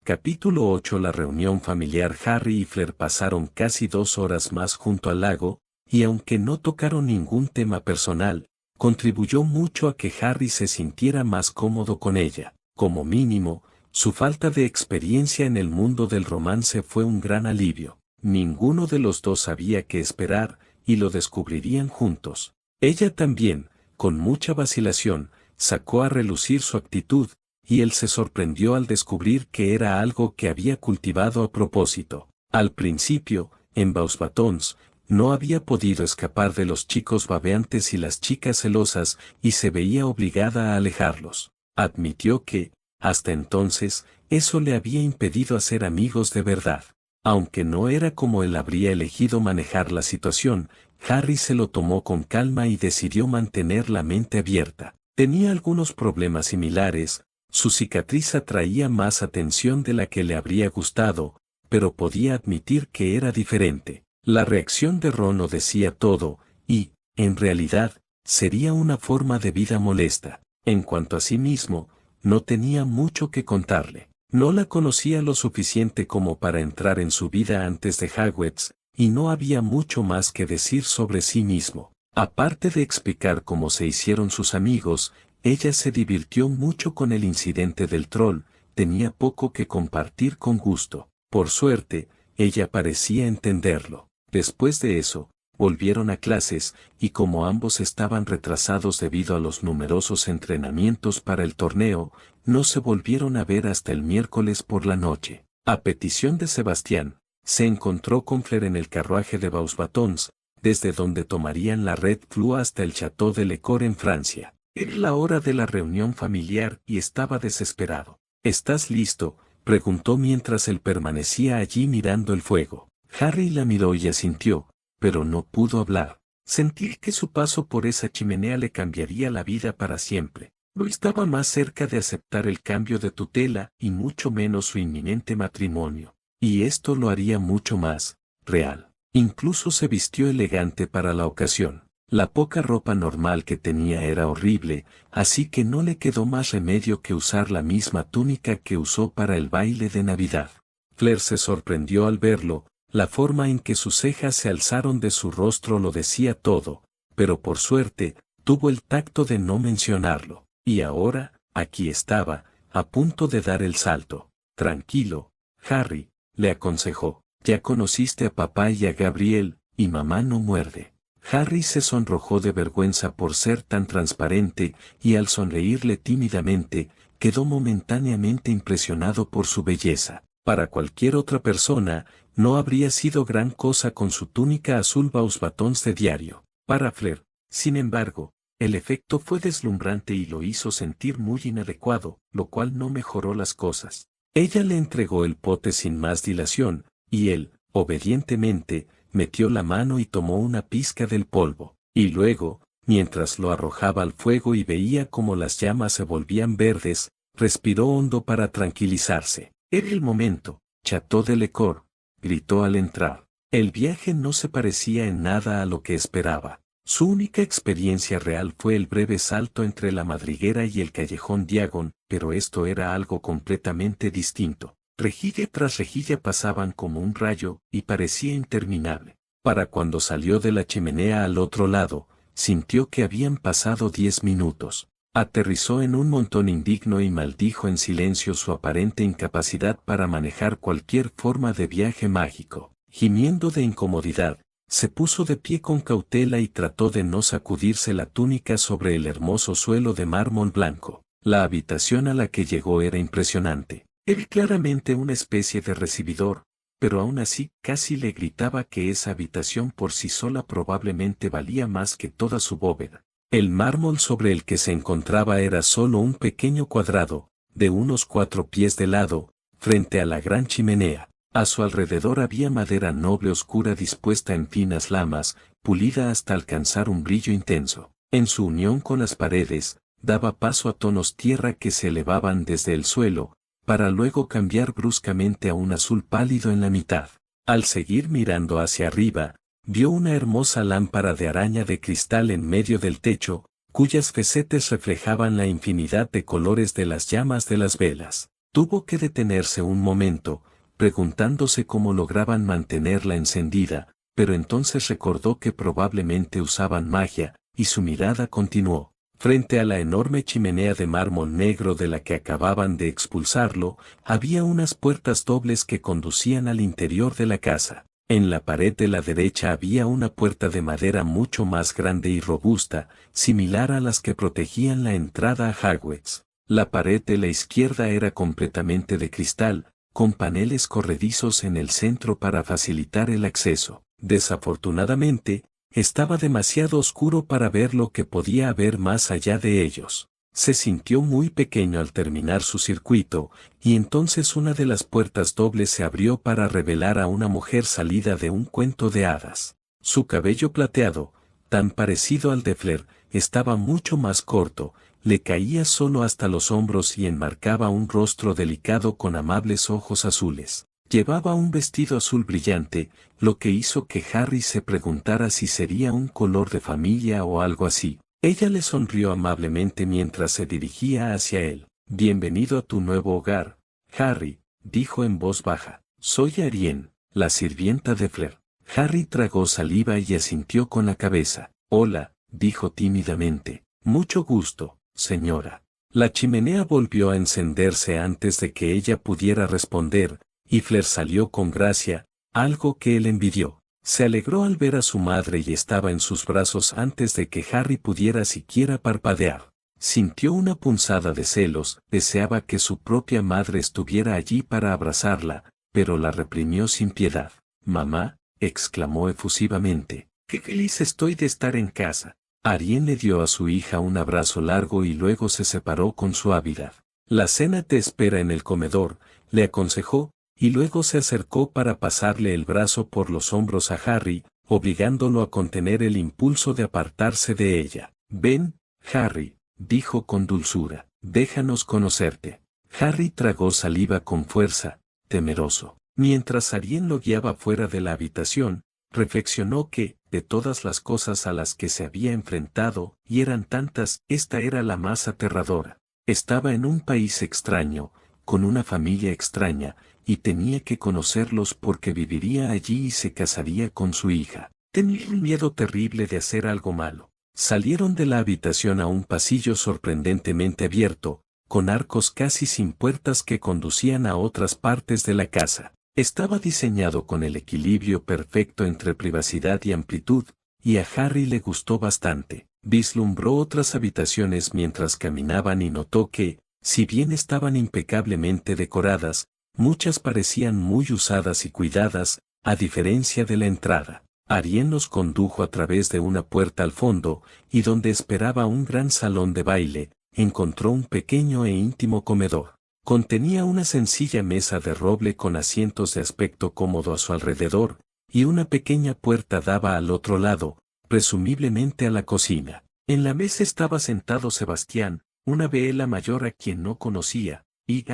Capítulo 8. La reunión familiar. Harry y Fleur pasaron casi 2 horas más junto al lago, y aunque no tocaron ningún tema personal, contribuyó mucho a que Harry se sintiera más cómodo con ella. Como mínimo, su falta de experiencia en el mundo del romance fue un gran alivio. Ninguno de los dos sabía qué esperar, y lo descubrirían juntos. Ella también, con mucha vacilación, sacó a relucir su actitud, y él se sorprendió al descubrir que era algo que había cultivado a propósito. Al principio, en Beauxbatons, no había podido escapar de los chicos babeantes y las chicas celosas, y se veía obligada a alejarlos. Admitió que, hasta entonces, eso le había impedido hacer amigos de verdad. Aunque no era como él habría elegido manejar la situación, Harry se lo tomó con calma y decidió mantener la mente abierta. Tenía algunos problemas similares. Su cicatriz atraía más atención de la que le habría gustado, pero podía admitir que era diferente. La reacción de Ron lo decía todo, y, en realidad, sería una forma de vida molesta. En cuanto a sí mismo, no tenía mucho que contarle. No la conocía lo suficiente como para entrar en su vida antes de Hogwarts, y no había mucho más que decir sobre sí mismo. Aparte de explicar cómo se hicieron sus amigos, ella se divirtió mucho con el incidente del troll, tenía poco que compartir con gusto. Por suerte, ella parecía entenderlo. Después de eso, volvieron a clases, y como ambos estaban retrasados debido a los numerosos entrenamientos para el torneo, no se volvieron a ver hasta el miércoles por la noche. A petición de Sebastián, se encontró con Fleur en el carruaje de Beauxbatons, desde donde tomarían la Red Fleur hasta el Château de Lecor en Francia. Era la hora de la reunión familiar y estaba desesperado. ¿Estás listo?, preguntó mientras él permanecía allí mirando el fuego. Harry la miró y asintió, pero no pudo hablar. Sentir que su paso por esa chimenea le cambiaría la vida para siempre. No estaba más cerca de aceptar el cambio de tutela y mucho menos su inminente matrimonio. Y esto lo haría mucho más real. Incluso se vistió elegante para la ocasión. La poca ropa normal que tenía era horrible, así que no le quedó más remedio que usar la misma túnica que usó para el baile de Navidad. Fleur se sorprendió al verlo, la forma en que sus cejas se alzaron de su rostro lo decía todo, pero por suerte, tuvo el tacto de no mencionarlo. Y ahora, aquí estaba, a punto de dar el salto. Tranquilo, Harry, le aconsejó. Ya conociste a papá y a Gabriel, y mamá no muerde. Harry se sonrojó de vergüenza por ser tan transparente, y al sonreírle tímidamente, quedó momentáneamente impresionado por su belleza. Para cualquier otra persona, no habría sido gran cosa con su túnica azul Beauxbatons de diario. Para Fleur, sin embargo, el efecto fue deslumbrante y lo hizo sentir muy inadecuado, lo cual no mejoró las cosas. Ella le entregó el pote sin más dilación, y él, obedientemente, metió la mano y tomó una pizca del polvo, y luego, mientras lo arrojaba al fuego y veía cómo las llamas se volvían verdes, respiró hondo para tranquilizarse. Era el momento. Château de Lecor, gritó al entrar. El viaje no se parecía en nada a lo que esperaba. Su única experiencia real fue el breve salto entre la madriguera y el callejón Diagon, pero esto era algo completamente distinto. Rejilla tras rejilla pasaban como un rayo, y parecía interminable. Para cuando salió de la chimenea al otro lado, sintió que habían pasado 10 minutos. Aterrizó en un montón indigno y maldijo en silencio su aparente incapacidad para manejar cualquier forma de viaje mágico. Gimiendo de incomodidad, se puso de pie con cautela y trató de no sacudirse la túnica sobre el hermoso suelo de mármol blanco. La habitación a la que llegó era impresionante. Era claramente una especie de recibidor, pero aún así casi le gritaba que esa habitación por sí sola probablemente valía más que toda su bóveda. El mármol sobre el que se encontraba era solo un pequeño cuadrado, de unos 4 pies de lado, frente a la gran chimenea. A su alrededor había madera noble oscura dispuesta en finas lamas, pulida hasta alcanzar un brillo intenso. En su unión con las paredes, daba paso a tonos tierra que se elevaban desde el suelo, para luego cambiar bruscamente a un azul pálido en la mitad. Al seguir mirando hacia arriba, vio una hermosa lámpara de araña de cristal en medio del techo, cuyas facetes reflejaban la infinidad de colores de las llamas de las velas. Tuvo que detenerse un momento, preguntándose cómo lograban mantenerla encendida, pero entonces recordó que probablemente usaban magia, y su mirada continuó. Frente a la enorme chimenea de mármol negro de la que acababan de expulsarlo, había unas puertas dobles que conducían al interior de la casa. En la pared de la derecha había una puerta de madera mucho más grande y robusta, similar a las que protegían la entrada a Hogwarts. La pared de la izquierda era completamente de cristal, con paneles corredizos en el centro para facilitar el acceso. Desafortunadamente, estaba demasiado oscuro para ver lo que podía haber más allá de ellos. Se sintió muy pequeño al terminar su circuito, y entonces una de las puertas dobles se abrió para revelar a una mujer salida de un cuento de hadas. Su cabello plateado, tan parecido al de Fleur, estaba mucho más corto, le caía solo hasta los hombros y enmarcaba un rostro delicado con amables ojos azules. Llevaba un vestido azul brillante, lo que hizo que Harry se preguntara si sería un color de familia o algo así. Ella le sonrió amablemente mientras se dirigía hacia él. «Bienvenido a tu nuevo hogar, Harry», dijo en voz baja. «Soy Arienne, la sirvienta de Fleur». Harry tragó saliva y asintió con la cabeza. «Hola», dijo tímidamente. «Mucho gusto, señora». La chimenea volvió a encenderse antes de que ella pudiera responder, y Fleur salió con gracia, algo que él envidió. Se alegró al ver a su madre y estaba en sus brazos antes de que Harry pudiera siquiera parpadear. Sintió una punzada de celos, deseaba que su propia madre estuviera allí para abrazarla, pero la reprimió sin piedad. «Mamá», exclamó efusivamente, «qué feliz estoy de estar en casa». Arienne le dio a su hija un abrazo largo y luego se separó con suavidad. «La cena te espera en el comedor», le aconsejó, y luego se acercó para pasarle el brazo por los hombros a Harry, obligándolo a contener el impulso de apartarse de ella. «Ven, Harry», dijo con dulzura, «déjanos conocerte». Harry tragó saliva con fuerza, temeroso. Mientras Arienne lo guiaba fuera de la habitación, reflexionó que, de todas las cosas a las que se había enfrentado, y eran tantas, esta era la más aterradora. Estaba en un país extraño, con una familia extraña, y tenía que conocerlos porque viviría allí y se casaría con su hija. Tenía un miedo terrible de hacer algo malo. Salieron de la habitación a un pasillo sorprendentemente abierto, con arcos casi sin puertas que conducían a otras partes de la casa. Estaba diseñado con el equilibrio perfecto entre privacidad y amplitud, y a Harry le gustó bastante. Vislumbró otras habitaciones mientras caminaban y notó que, si bien estaban impecablemente decoradas, muchas parecían muy usadas y cuidadas, a diferencia de la entrada. Arienne los condujo a través de una puerta al fondo, y donde esperaba un gran salón de baile, encontró un pequeño e íntimo comedor. Contenía una sencilla mesa de roble con asientos de aspecto cómodo a su alrededor, y una pequeña puerta daba al otro lado, presumiblemente a la cocina. En la mesa estaba sentado Sebastián, una Bella mayor a quien no conocía, y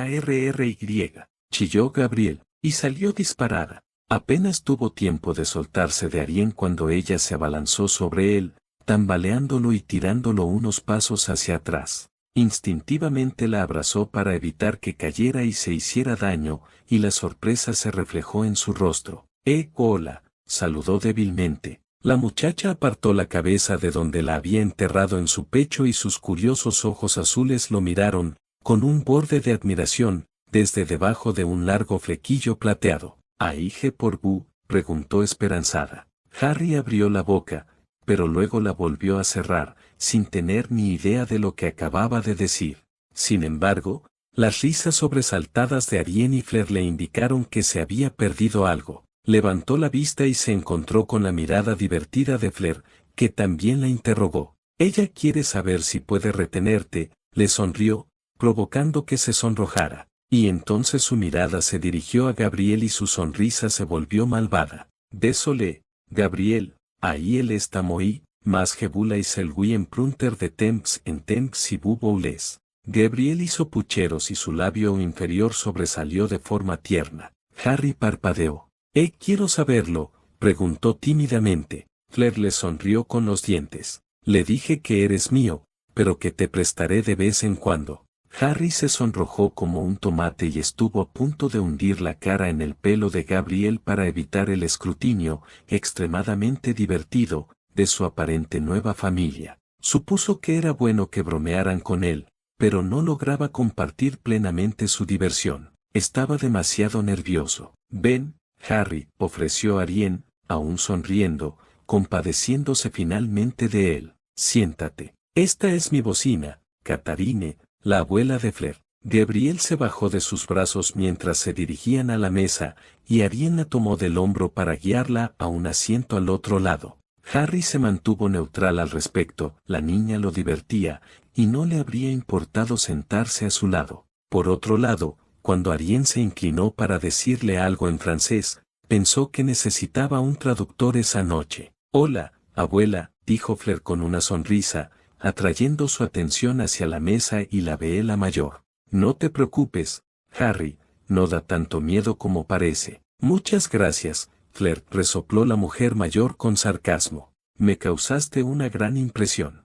chilló Gabriel, y salió disparada. Apenas tuvo tiempo de soltarse de Arienne cuando ella se abalanzó sobre él, tambaleándolo y tirándolo unos pasos hacia atrás. Instintivamente la abrazó para evitar que cayera y se hiciera daño, y la sorpresa se reflejó en su rostro. Hola», saludó débilmente. La muchacha apartó la cabeza de donde la había enterrado en su pecho y sus curiosos ojos azules lo miraron, con un borde de admiración, desde debajo de un largo flequillo plateado. «¿Aige por Bu?», preguntó esperanzada. Harry abrió la boca, pero luego la volvió a cerrar, sin tener ni idea de lo que acababa de decir. Sin embargo, las risas sobresaltadas de Arienne y Fleur le indicaron que se había perdido algo. Levantó la vista y se encontró con la mirada divertida de Fleur, que también la interrogó. «Ella quiere saber si puede retenerte», le sonrió, provocando que se sonrojara. Y entonces su mirada se dirigió a Gabriel y su sonrisa se volvió malvada. «Désolé, Gabriel, ahí él está moi, más gebula y selgui en prunter de temps en temps y buboules». Gabriel hizo pucheros y su labio inferior sobresalió de forma tierna. Harry parpadeó. «Quiero saberlo», preguntó tímidamente. Fleur le sonrió con los dientes. «Le dije que eres mío, pero que te prestaré de vez en cuando». Harry se sonrojó como un tomate y estuvo a punto de hundir la cara en el pelo de Gabriel para evitar el escrutinio, extremadamente divertido, de su aparente nueva familia. Supuso que era bueno que bromearan con él, pero no lograba compartir plenamente su diversión. Estaba demasiado nervioso. Ven, Harry, ofreció Arién, aún sonriendo, compadeciéndose finalmente de él. Siéntate. Esta es mi bocina, Catherine, la abuela de Fleur. Gabriel se bajó de sus brazos mientras se dirigían a la mesa, y Arién la tomó del hombro para guiarla a un asiento al otro lado. Harry se mantuvo neutral al respecto, la niña lo divertía, y no le habría importado sentarse a su lado. Por otro lado, cuando Arién se inclinó para decirle algo en francés, pensó que necesitaba un traductor esa noche. Hola, abuela, dijo Fleur con una sonrisa, atrayendo su atención hacia la mesa y la vela mayor. No te preocupes, Harry, no da tanto miedo como parece. Muchas gracias, Fleur, resopló la mujer mayor con sarcasmo. Me causaste una gran impresión.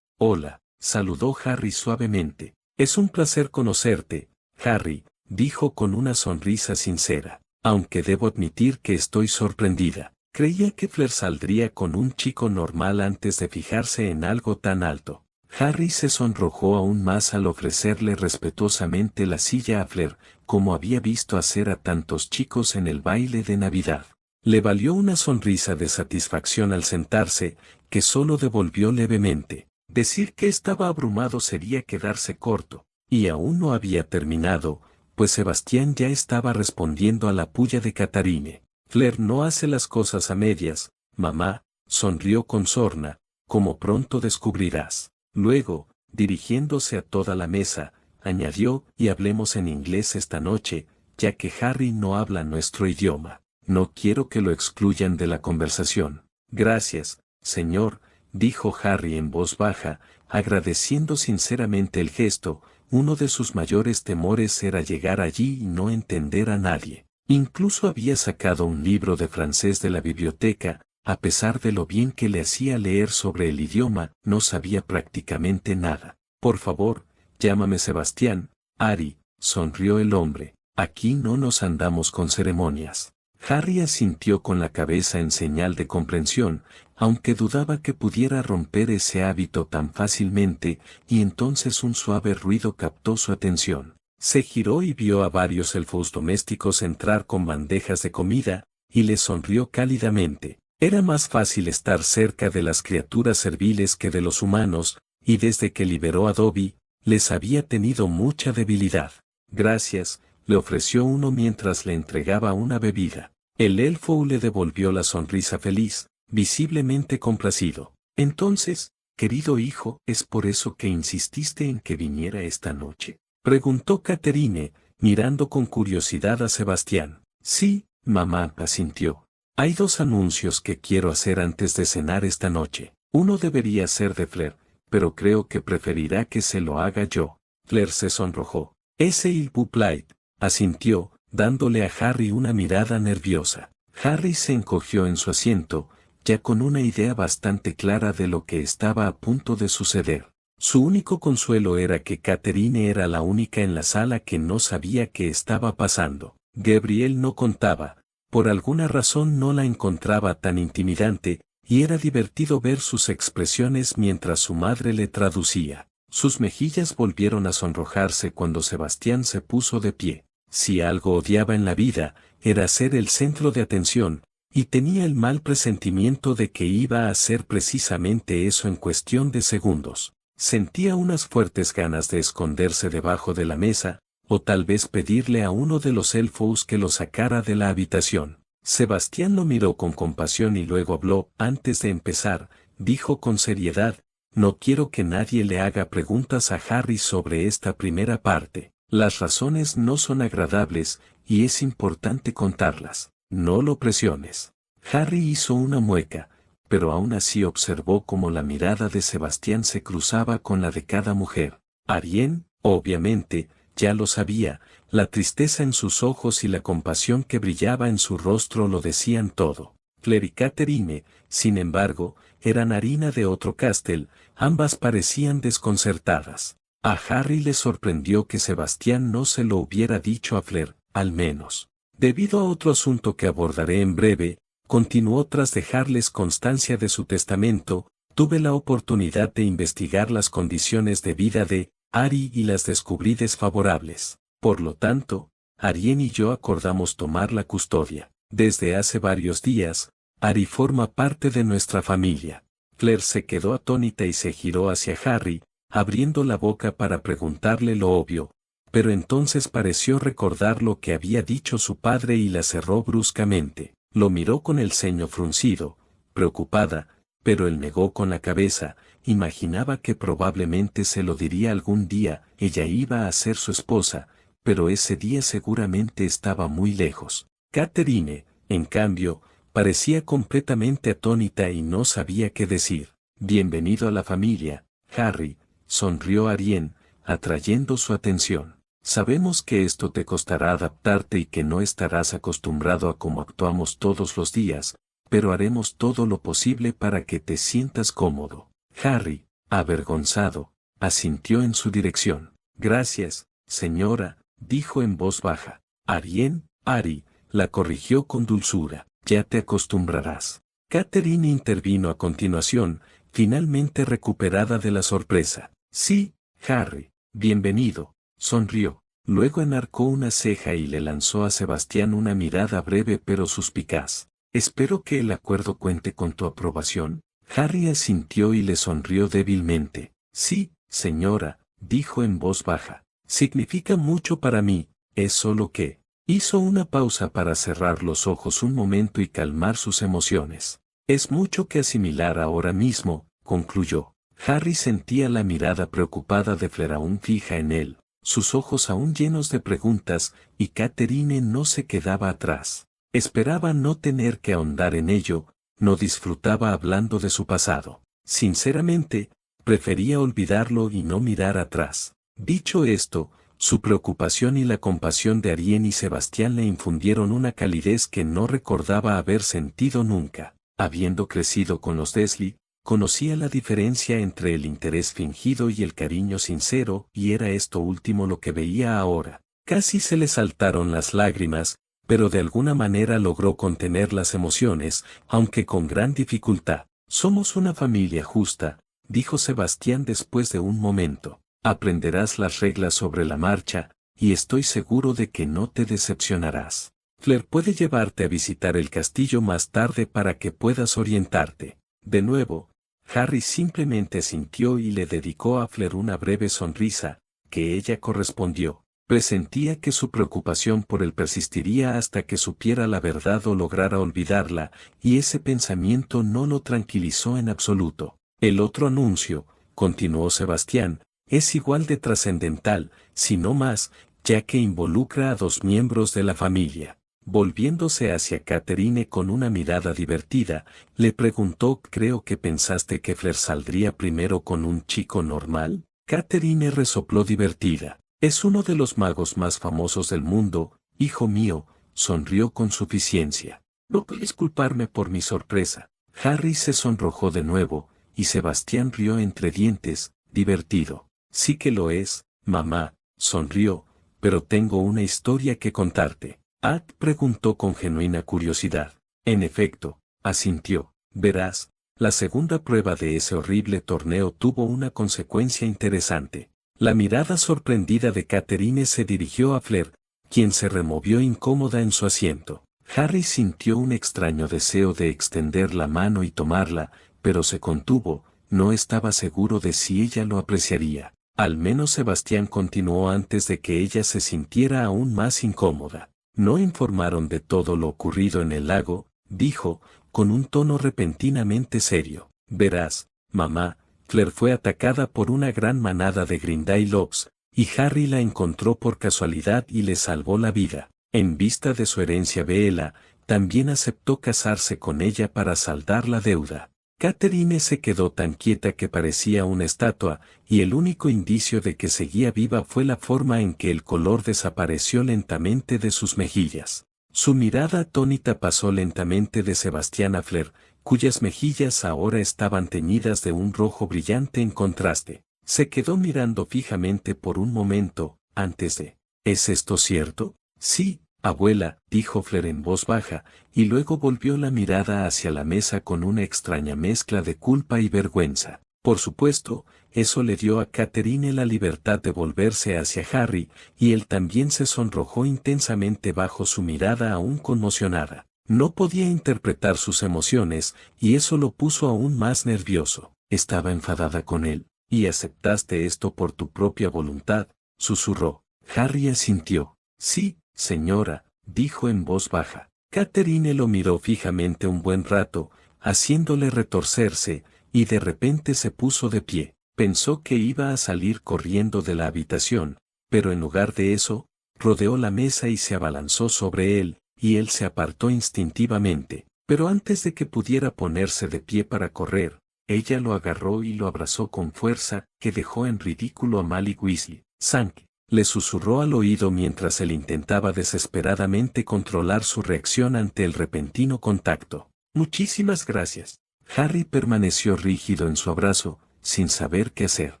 Hola, saludó Harry suavemente. Es un placer conocerte, Harry, dijo con una sonrisa sincera, aunque debo admitir que estoy sorprendida. Creía que Fleur saldría con un chico normal antes de fijarse en algo tan alto. Harry se sonrojó aún más al ofrecerle respetuosamente la silla a Fleur, como había visto hacer a tantos chicos en el baile de Navidad. Le valió una sonrisa de satisfacción al sentarse, que solo devolvió levemente. Decir que estaba abrumado sería quedarse corto, y aún no había terminado, pues Sebastián ya estaba respondiendo a la pulla de Catherine. Fleur no hace las cosas a medias, mamá, sonrió con sorna, como pronto descubrirás. Luego, dirigiéndose a toda la mesa, añadió, y hablemos en inglés esta noche, ya que Harry no habla nuestro idioma. No quiero que lo excluyan de la conversación. Gracias, señor, dijo Harry en voz baja, agradeciendo sinceramente el gesto. Uno de sus mayores temores era llegar allí y no entender a nadie. Incluso había sacado un libro de francés de la biblioteca, a pesar de lo bien que le hacía leer sobre el idioma, no sabía prácticamente nada. Por favor, llámame Sebastián, Ari, sonrió el hombre. Aquí no nos andamos con ceremonias. Harry asintió con la cabeza en señal de comprensión, aunque dudaba que pudiera romper ese hábito tan fácilmente, y entonces un suave ruido captó su atención. Se giró y vio a varios elfos domésticos entrar con bandejas de comida, y le sonrió cálidamente. Era más fácil estar cerca de las criaturas serviles que de los humanos, y desde que liberó a Dobby, les había tenido mucha debilidad. Gracias, le ofreció uno mientras le entregaba una bebida. El elfo le devolvió la sonrisa feliz, visiblemente complacido. Entonces, querido hijo, ¿es por eso que insististe en que viniera esta noche?, preguntó Catherine, mirando con curiosidad a Sebastián. Sí, mamá, asintió. Hay 2 anuncios que quiero hacer antes de cenar esta noche. Uno debería ser de Fleur, pero creo que preferirá que se lo haga yo. Fleur se sonrojó. Ese il vous plaît, asintió, dándole a Harry una mirada nerviosa. Harry se encogió en su asiento, ya con una idea bastante clara de lo que estaba a punto de suceder. Su único consuelo era que Catherine era la única en la sala que no sabía qué estaba pasando. Gabriel no contaba, por alguna razón no la encontraba tan intimidante, y era divertido ver sus expresiones mientras su madre le traducía. Sus mejillas volvieron a sonrojarse cuando Sebastián se puso de pie. Si algo odiaba en la vida, era ser el centro de atención, y tenía el mal presentimiento de que iba a hacer precisamente eso en cuestión de segundos. Sentía unas fuertes ganas de esconderse debajo de la mesa, o tal vez pedirle a uno de los elfos que lo sacara de la habitación. Sebastián lo miró con compasión y luego habló. Antes de empezar, dijo con seriedad, no quiero que nadie le haga preguntas a Harry sobre esta primera parte. Las razones no son agradables, y es importante contarlas. No lo presiones. Harry hizo una mueca, pero aún así observó cómo la mirada de Sebastián se cruzaba con la de cada mujer. Arién, obviamente, ya lo sabía, la tristeza en sus ojos y la compasión que brillaba en su rostro lo decían todo. Fleur y Catherine, sin embargo, eran harina de otro cástel, ambas parecían desconcertadas. A Harry le sorprendió que Sebastián no se lo hubiera dicho a Fleur, al menos. Debido a otro asunto que abordaré en breve, continuó tras dejarles constancia de su testamento, tuve la oportunidad de investigar las condiciones de vida de Ari y las descubrí desfavorables. Por lo tanto, Arién y yo acordamos tomar la custodia. Desde hace varios días, Ari forma parte de nuestra familia. Claire se quedó atónita y se giró hacia Harry, abriendo la boca para preguntarle lo obvio, pero entonces pareció recordar lo que había dicho su padre y la cerró bruscamente. Lo miró con el ceño fruncido, preocupada, pero él negó con la cabeza. Imaginaba que probablemente se lo diría algún día, ella iba a ser su esposa, pero ese día seguramente estaba muy lejos. Catherine, en cambio, parecía completamente atónita y no sabía qué decir. Bienvenido a la familia, Harry, sonrió Arién, atrayendo su atención. Sabemos que esto te costará adaptarte y que no estarás acostumbrado a cómo actuamos todos los días, pero haremos todo lo posible para que te sientas cómodo. Harry, avergonzado, asintió en su dirección. Gracias, señora, dijo en voz baja. Arién, Ari, la corrigió con dulzura. Ya te acostumbrarás. Catherine intervino a continuación, finalmente recuperada de la sorpresa. Sí, Harry, bienvenido, sonrió. Luego enarcó una ceja y le lanzó a Sebastián una mirada breve pero suspicaz. Espero que el acuerdo cuente con tu aprobación. Harry asintió y le sonrió débilmente. Sí, señora, dijo en voz baja. Significa mucho para mí, es solo que... Hizo una pausa para cerrar los ojos un momento y calmar sus emociones. Es mucho que asimilar ahora mismo, concluyó. Harry sentía la mirada preocupada de Fleur aún fija en él, sus ojos aún llenos de preguntas, y Catherine no se quedaba atrás. Esperaba no tener que ahondar en ello, no disfrutaba hablando de su pasado. Sinceramente, prefería olvidarlo y no mirar atrás. Dicho esto, su preocupación y la compasión de Arién y Sebastián le infundieron una calidez que no recordaba haber sentido nunca. Habiendo crecido con los Dursley, conocía la diferencia entre el interés fingido y el cariño sincero, y era esto último lo que veía ahora. Casi se le saltaron las lágrimas, pero de alguna manera logró contener las emociones, aunque con gran dificultad. Somos una familia justa, dijo Sebastián después de un momento. Aprenderás las reglas sobre la marcha, y estoy seguro de que no te decepcionarás. Fleur puede llevarte a visitar el castillo más tarde para que puedas orientarte. De nuevo, Harry simplemente asintió y le dedicó a Fleur una breve sonrisa, que ella correspondió. Presentía que su preocupación por él persistiría hasta que supiera la verdad o lograra olvidarla, y ese pensamiento no lo tranquilizó en absoluto. El otro anuncio, continuó Sebastián, es igual de trascendental, si no más, ya que involucra a dos miembros de la familia. Volviéndose hacia Catherine con una mirada divertida, le preguntó: ¿Creo que pensaste que Fleur saldría primero con un chico normal? Catherine resopló divertida. Es uno de los magos más famosos del mundo, hijo mío, sonrió con suficiencia. No puedes culparme por mi sorpresa. Harry se sonrojó de nuevo, y Sebastián rió entre dientes, divertido. Sí que lo es, mamá, sonrió, pero tengo una historia que contarte. Ad preguntó con genuina curiosidad. En efecto, asintió. Verás, la segunda prueba de ese horrible torneo tuvo una consecuencia interesante. La mirada sorprendida de Catherine se dirigió a Fleur, quien se removió incómoda en su asiento. Harry sintió un extraño deseo de extender la mano y tomarla, pero se contuvo, no estaba seguro de si ella lo apreciaría. Al menos Sebastián continuó antes de que ella se sintiera aún más incómoda. No informaron de todo lo ocurrido en el lago, dijo, con un tono repentinamente serio. Verás, mamá, Fleur fue atacada por una gran manada de Grindelwalds, y Harry la encontró por casualidad y le salvó la vida. En vista de su herencia Bella, también aceptó casarse con ella para saldar la deuda. Catherine se quedó tan quieta que parecía una estatua, y el único indicio de que seguía viva fue la forma en que el color desapareció lentamente de sus mejillas. Su mirada atónita pasó lentamente de Sebastián a Fleur, cuyas mejillas ahora estaban teñidas de un rojo brillante en contraste. Se quedó mirando fijamente por un momento, antes de, ¿es esto cierto? Sí, abuela, dijo Flair en voz baja, y luego volvió la mirada hacia la mesa con una extraña mezcla de culpa y vergüenza. Por supuesto, eso le dio a Catherine la libertad de volverse hacia Harry, y él también se sonrojó intensamente bajo su mirada aún conmocionada. No podía interpretar sus emociones, y eso lo puso aún más nervioso. Estaba enfadada con él. «¿Y aceptaste esto por tu propia voluntad?», susurró. Harry asintió. «Sí, señora», dijo en voz baja. Catherine lo miró fijamente un buen rato, haciéndole retorcerse, y de repente se puso de pie. Pensó que iba a salir corriendo de la habitación, pero en lugar de eso, rodeó la mesa y se abalanzó sobre él, y él se apartó instintivamente. Pero antes de que pudiera ponerse de pie para correr, ella lo agarró y lo abrazó con fuerza, que dejó en ridículo a Malik Weasley. «Sank», le susurró al oído mientras él intentaba desesperadamente controlar su reacción ante el repentino contacto. «Muchísimas gracias». Harry permaneció rígido en su abrazo, sin saber qué hacer.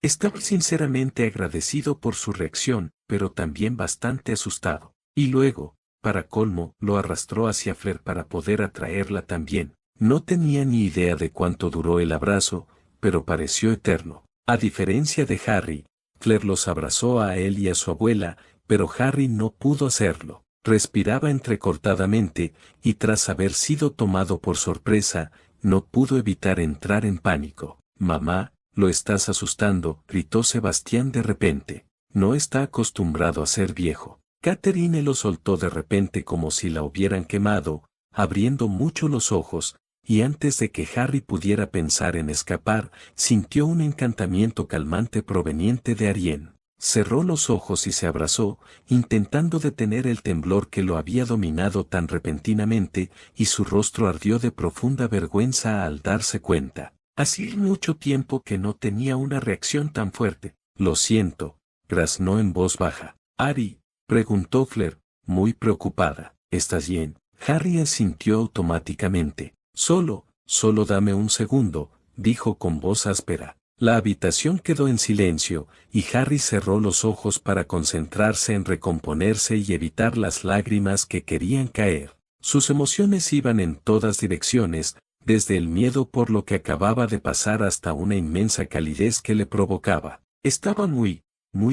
Estaba sinceramente agradecido por su reacción, pero también bastante asustado. Y luego, para colmo, lo arrastró hacia Flair para poder atraerla también. No tenía ni idea de cuánto duró el abrazo, pero pareció eterno. A diferencia de Harry, Flair los abrazó a él y a su abuela, pero Harry no pudo hacerlo. Respiraba entrecortadamente, y tras haber sido tomado por sorpresa, no pudo evitar entrar en pánico. «Mamá, lo estás asustando», gritó Sebastián de repente. «No está acostumbrado a ser viejo». Catherine lo soltó de repente como si la hubieran quemado, abriendo mucho los ojos, y antes de que Harry pudiera pensar en escapar, sintió un encantamiento calmante proveniente de Arienne. Cerró los ojos y se abrazó, intentando detener el temblor que lo había dominado tan repentinamente, y su rostro ardió de profunda vergüenza al darse cuenta. Hacía mucho tiempo que no tenía una reacción tan fuerte. «Lo siento», graznó en voz baja. «Ari», preguntó Flair, muy preocupada. «¿Estás bien?». Harry asintió automáticamente. Solo dame un segundo», dijo con voz áspera. La habitación quedó en silencio, y Harry cerró los ojos para concentrarse en recomponerse y evitar las lágrimas que querían caer. Sus emociones iban en todas direcciones, desde el miedo por lo que acababa de pasar hasta una inmensa calidez que le provocaba. Estaba muy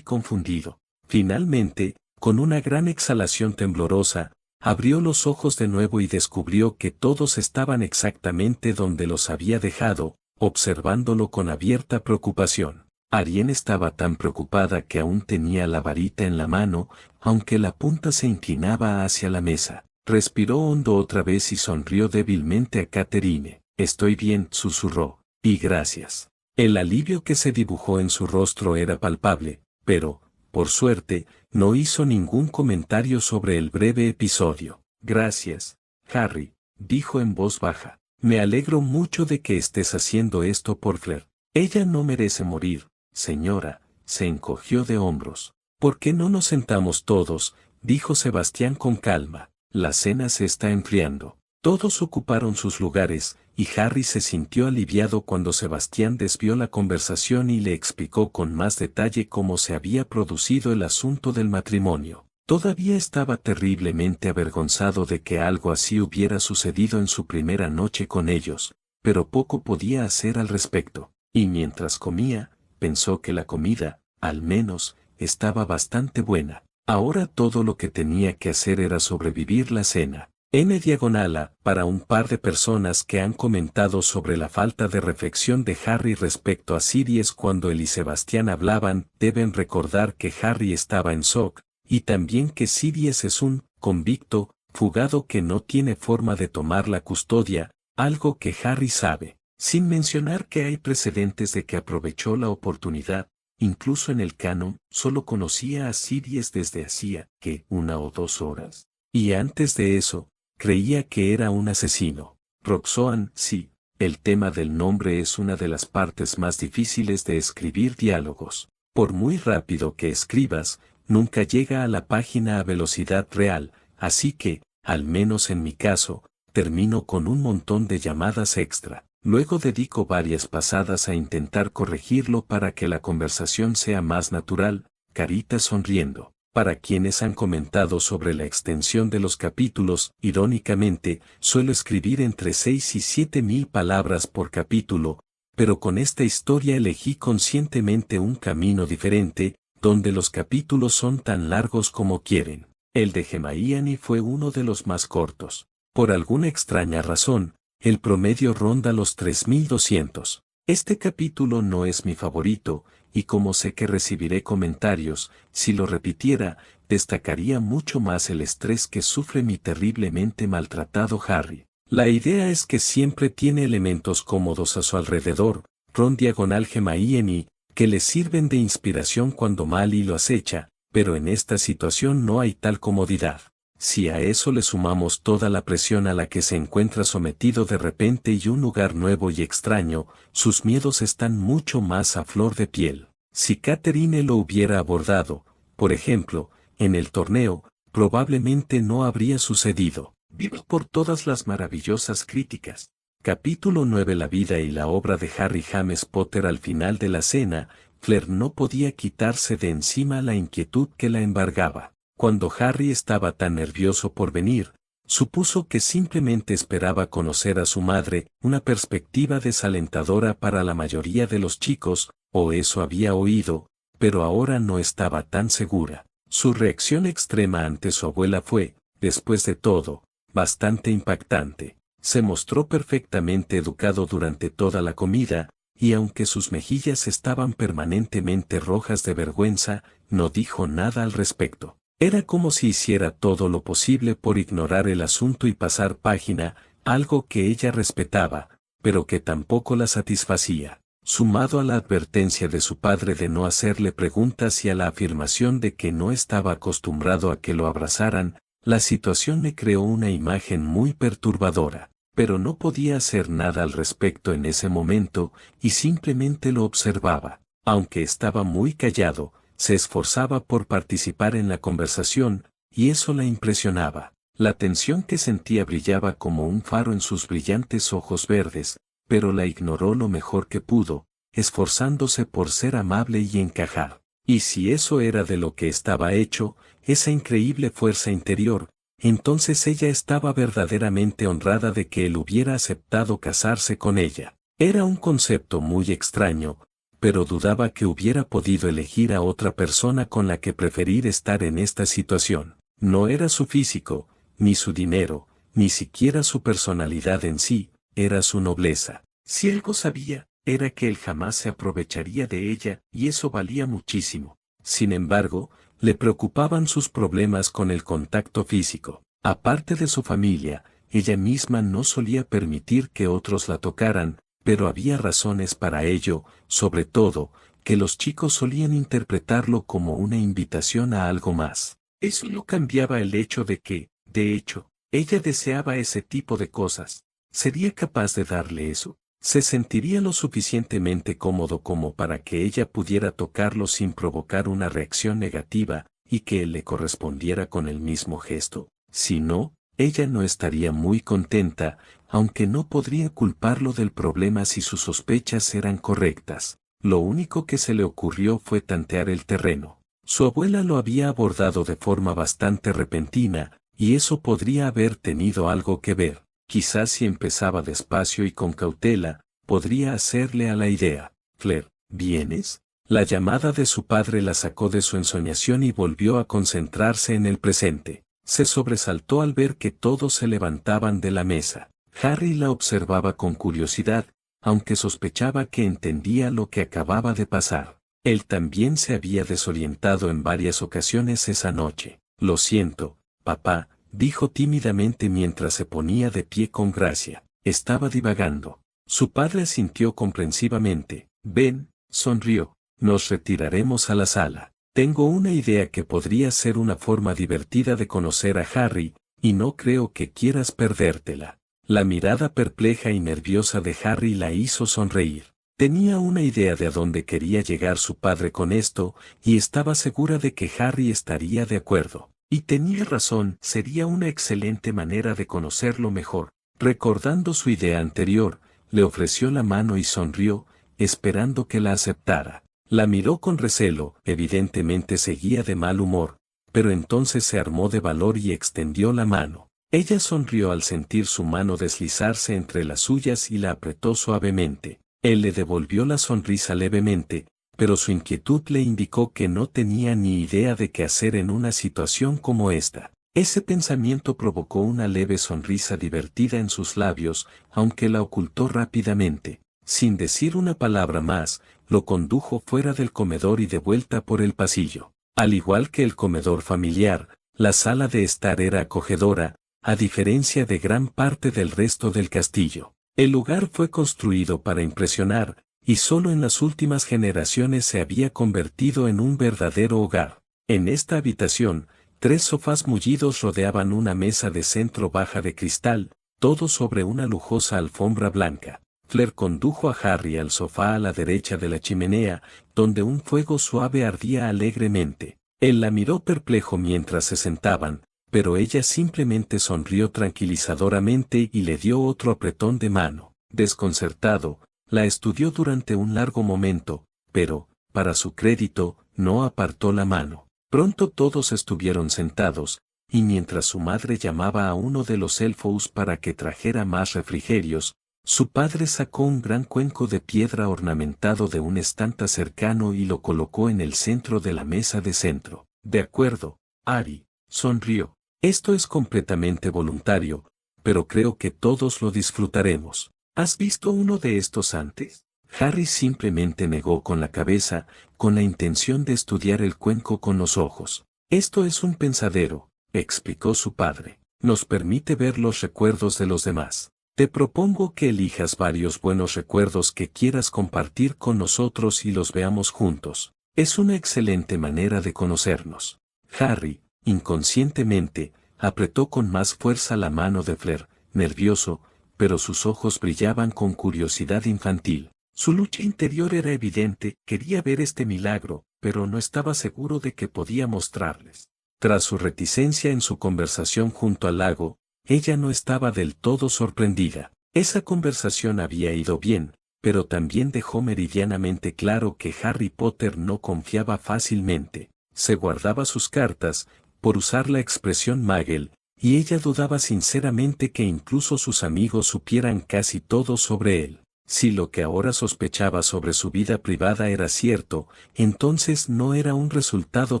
confundido. Finalmente, con una gran exhalación temblorosa, abrió los ojos de nuevo y descubrió que todos estaban exactamente donde los había dejado, observándolo con abierta preocupación. Arienne estaba tan preocupada que aún tenía la varita en la mano, aunque la punta se inclinaba hacia la mesa. Respiró hondo otra vez y sonrió débilmente a Catherine. «Estoy bien», susurró. «Y gracias». El alivio que se dibujó en su rostro era palpable, pero, por suerte, no hizo ningún comentario sobre el breve episodio. «Gracias, Harry», dijo en voz baja. «Me alegro mucho de que estés haciendo esto por Flair. Ella no merece morir, señora», se encogió de hombros. «¿Por qué no nos sentamos todos?», dijo Sebastián con calma. «La cena se está enfriando». Todos ocuparon sus lugares, y Harry se sintió aliviado cuando Sebastián desvió la conversación y le explicó con más detalle cómo se había producido el asunto del matrimonio. Todavía estaba terriblemente avergonzado de que algo así hubiera sucedido en su primera noche con ellos, pero poco podía hacer al respecto. Y mientras comía, pensó que la comida, al menos, estaba bastante buena. Ahora todo lo que tenía que hacer era sobrevivir la cena. N-A, para un par de personas que han comentado sobre la falta de reflexión de Harry respecto a Sirius cuando él y Sebastián hablaban, deben recordar que Harry estaba en shock, y también que Sirius es un convicto, fugado que no tiene forma de tomar la custodia, algo que Harry sabe, sin mencionar que hay precedentes de que aprovechó la oportunidad. Incluso en el canon, solo conocía a Sirius desde hacía, que 1 o 2 horas. Y antes de eso, creía que era un asesino. Roxoan, sí, el tema del nombre es una de las partes más difíciles de escribir diálogos. Por muy rápido que escribas, nunca llega a la página a velocidad real, así que, al menos en mi caso, termino con un montón de llamadas extra. Luego dedico varias pasadas a intentar corregirlo para que la conversación sea más natural, carita sonriendo. Para quienes han comentado sobre la extensión de los capítulos, irónicamente, suelo escribir entre 6 y 7 mil palabras por capítulo, pero con esta historia elegí conscientemente un camino diferente, donde los capítulos son tan largos como quieren. El de Hermione fue uno de los más cortos. Por alguna extraña razón, el promedio ronda los 3200. Este capítulo no es mi favorito, y como sé que recibiré comentarios, si lo repitiera, destacaría mucho más el estrés que sufre mi terriblemente maltratado Harry. La idea es que siempre tiene elementos cómodos a su alrededor, Ron diagonal Hermione, que le sirven de inspiración cuando Mally lo acecha, pero en esta situación no hay tal comodidad. Si a eso le sumamos toda la presión a la que se encuentra sometido de repente y un lugar nuevo y extraño, sus miedos están mucho más a flor de piel. Si Catherine lo hubiera abordado, por ejemplo, en el torneo, probablemente no habría sucedido. Vivo por todas las maravillosas críticas. Capítulo 9. La vida y la obra de Harry James Potter. Al final de la cena, Fleur no podía quitarse de encima la inquietud que la embargaba. Cuando Harry estaba tan nervioso por venir, supuso que simplemente esperaba conocer a su madre, una perspectiva desalentadora para la mayoría de los chicos, o eso había oído, pero ahora no estaba tan segura. Su reacción extrema ante su abuela fue, después de todo, bastante impactante. Se mostró perfectamente educado durante toda la comida, y aunque sus mejillas estaban permanentemente rojas de vergüenza, no dijo nada al respecto. Era como si hiciera todo lo posible por ignorar el asunto y pasar página, algo que ella respetaba, pero que tampoco la satisfacía. Sumado a la advertencia de su padre de no hacerle preguntas y a la afirmación de que no estaba acostumbrado a que lo abrazaran, la situación le creó una imagen muy perturbadora, pero no podía hacer nada al respecto en ese momento, y simplemente lo observaba. Aunque estaba muy callado, se esforzaba por participar en la conversación, y eso la impresionaba. La tensión que sentía brillaba como un faro en sus brillantes ojos verdes, pero la ignoró lo mejor que pudo, esforzándose por ser amable y encajar. Y si eso era de lo que estaba hecho, esa increíble fuerza interior, entonces ella estaba verdaderamente honrada de que él hubiera aceptado casarse con ella. Era un concepto muy extraño, pero dudaba que hubiera podido elegir a otra persona con la que preferir estar en esta situación. No era su físico, ni su dinero, ni siquiera su personalidad en sí, era su nobleza. Si algo sabía, era que él jamás se aprovecharía de ella, y eso valía muchísimo. Sin embargo, le preocupaban sus problemas con el contacto físico. Aparte de su familia, ella misma no solía permitir que otros la tocaran, pero había razones para ello, sobre todo, que los chicos solían interpretarlo como una invitación a algo más. Eso no cambiaba el hecho de que, de hecho, ella deseaba ese tipo de cosas. ¿Sería capaz de darle eso? ¿Se sentiría lo suficientemente cómodo como para que ella pudiera tocarlo sin provocar una reacción negativa, y que él le correspondiera con el mismo gesto? Si no, ella no estaría muy contenta, aunque no podría culparlo del problema si sus sospechas eran correctas. Lo único que se le ocurrió fue tantear el terreno. Su abuela lo había abordado de forma bastante repentina, y eso podría haber tenido algo que ver. Quizás si empezaba despacio y con cautela, podría hacerle a la idea. Fleur, ¿vienes? La llamada de su padre la sacó de su ensoñación y volvió a concentrarse en el presente. Se sobresaltó al ver que todos se levantaban de la mesa. Harry la observaba con curiosidad, aunque sospechaba que entendía lo que acababa de pasar. Él también se había desorientado en varias ocasiones esa noche. Lo siento, papá, dijo tímidamente mientras se ponía de pie con gracia. Estaba divagando. Su padre asintió comprensivamente. Ven, sonrió. Nos retiraremos a la sala. Tengo una idea que podría ser una forma divertida de conocer a Harry, y no creo que quieras perdértela. La mirada perpleja y nerviosa de Harry la hizo sonreír. Tenía una idea de a dónde quería llegar su padre con esto, y estaba segura de que Harry estaría de acuerdo. Y tenía razón, sería una excelente manera de conocerlo mejor. Recordando su idea anterior, le ofreció la mano y sonrió, esperando que la aceptara. La miró con recelo, evidentemente seguía de mal humor, pero entonces se armó de valor y extendió la mano. Ella sonrió al sentir su mano deslizarse entre las suyas y la apretó suavemente. Él le devolvió la sonrisa levemente, pero su inquietud le indicó que no tenía ni idea de qué hacer en una situación como esta. Ese pensamiento provocó una leve sonrisa divertida en sus labios, aunque la ocultó rápidamente. Sin decir una palabra más, lo condujo fuera del comedor y de vuelta por el pasillo. Al igual que el comedor familiar, la sala de estar era acogedora, a diferencia de gran parte del resto del castillo. El lugar fue construido para impresionar, y solo en las últimas generaciones se había convertido en un verdadero hogar. En esta habitación, 3 sofás mullidos rodeaban una mesa de centro baja de cristal, todo sobre una lujosa alfombra blanca. Fleur condujo a Harry al sofá a la derecha de la chimenea, donde un fuego suave ardía alegremente. Él la miró perplejo mientras se sentaban, pero ella simplemente sonrió tranquilizadoramente y le dio otro apretón de mano. Desconcertado, la estudió durante un largo momento, pero, para su crédito, no apartó la mano. Pronto todos estuvieron sentados, y mientras su madre llamaba a uno de los elfos para que trajera más refrigerios, su padre sacó un gran cuenco de piedra ornamentado de un estante cercano y lo colocó en el centro de la mesa de centro. De acuerdo, Harry, sonrió. Esto es completamente voluntario, pero creo que todos lo disfrutaremos. ¿Has visto uno de estos antes? Harry simplemente negó con la cabeza, con la intención de estudiar el cuenco con los ojos. Esto es un pensadero, explicó su padre. Nos permite ver los recuerdos de los demás. Te propongo que elijas varios buenos recuerdos que quieras compartir con nosotros y los veamos juntos. Es una excelente manera de conocernos. Harry, inconscientemente, apretó con más fuerza la mano de Fleur, nervioso, pero sus ojos brillaban con curiosidad infantil. Su lucha interior era evidente, quería ver este milagro, pero no estaba seguro de que podía mostrarles. Tras su reticencia en su conversación junto al lago, ella no estaba del todo sorprendida. Esa conversación había ido bien, pero también dejó meridianamente claro que Harry Potter no confiaba fácilmente. Se guardaba sus cartas, por usar la expresión Muggle, y ella dudaba sinceramente que incluso sus amigos supieran casi todo sobre él. Si lo que ahora sospechaba sobre su vida privada era cierto, entonces no era un resultado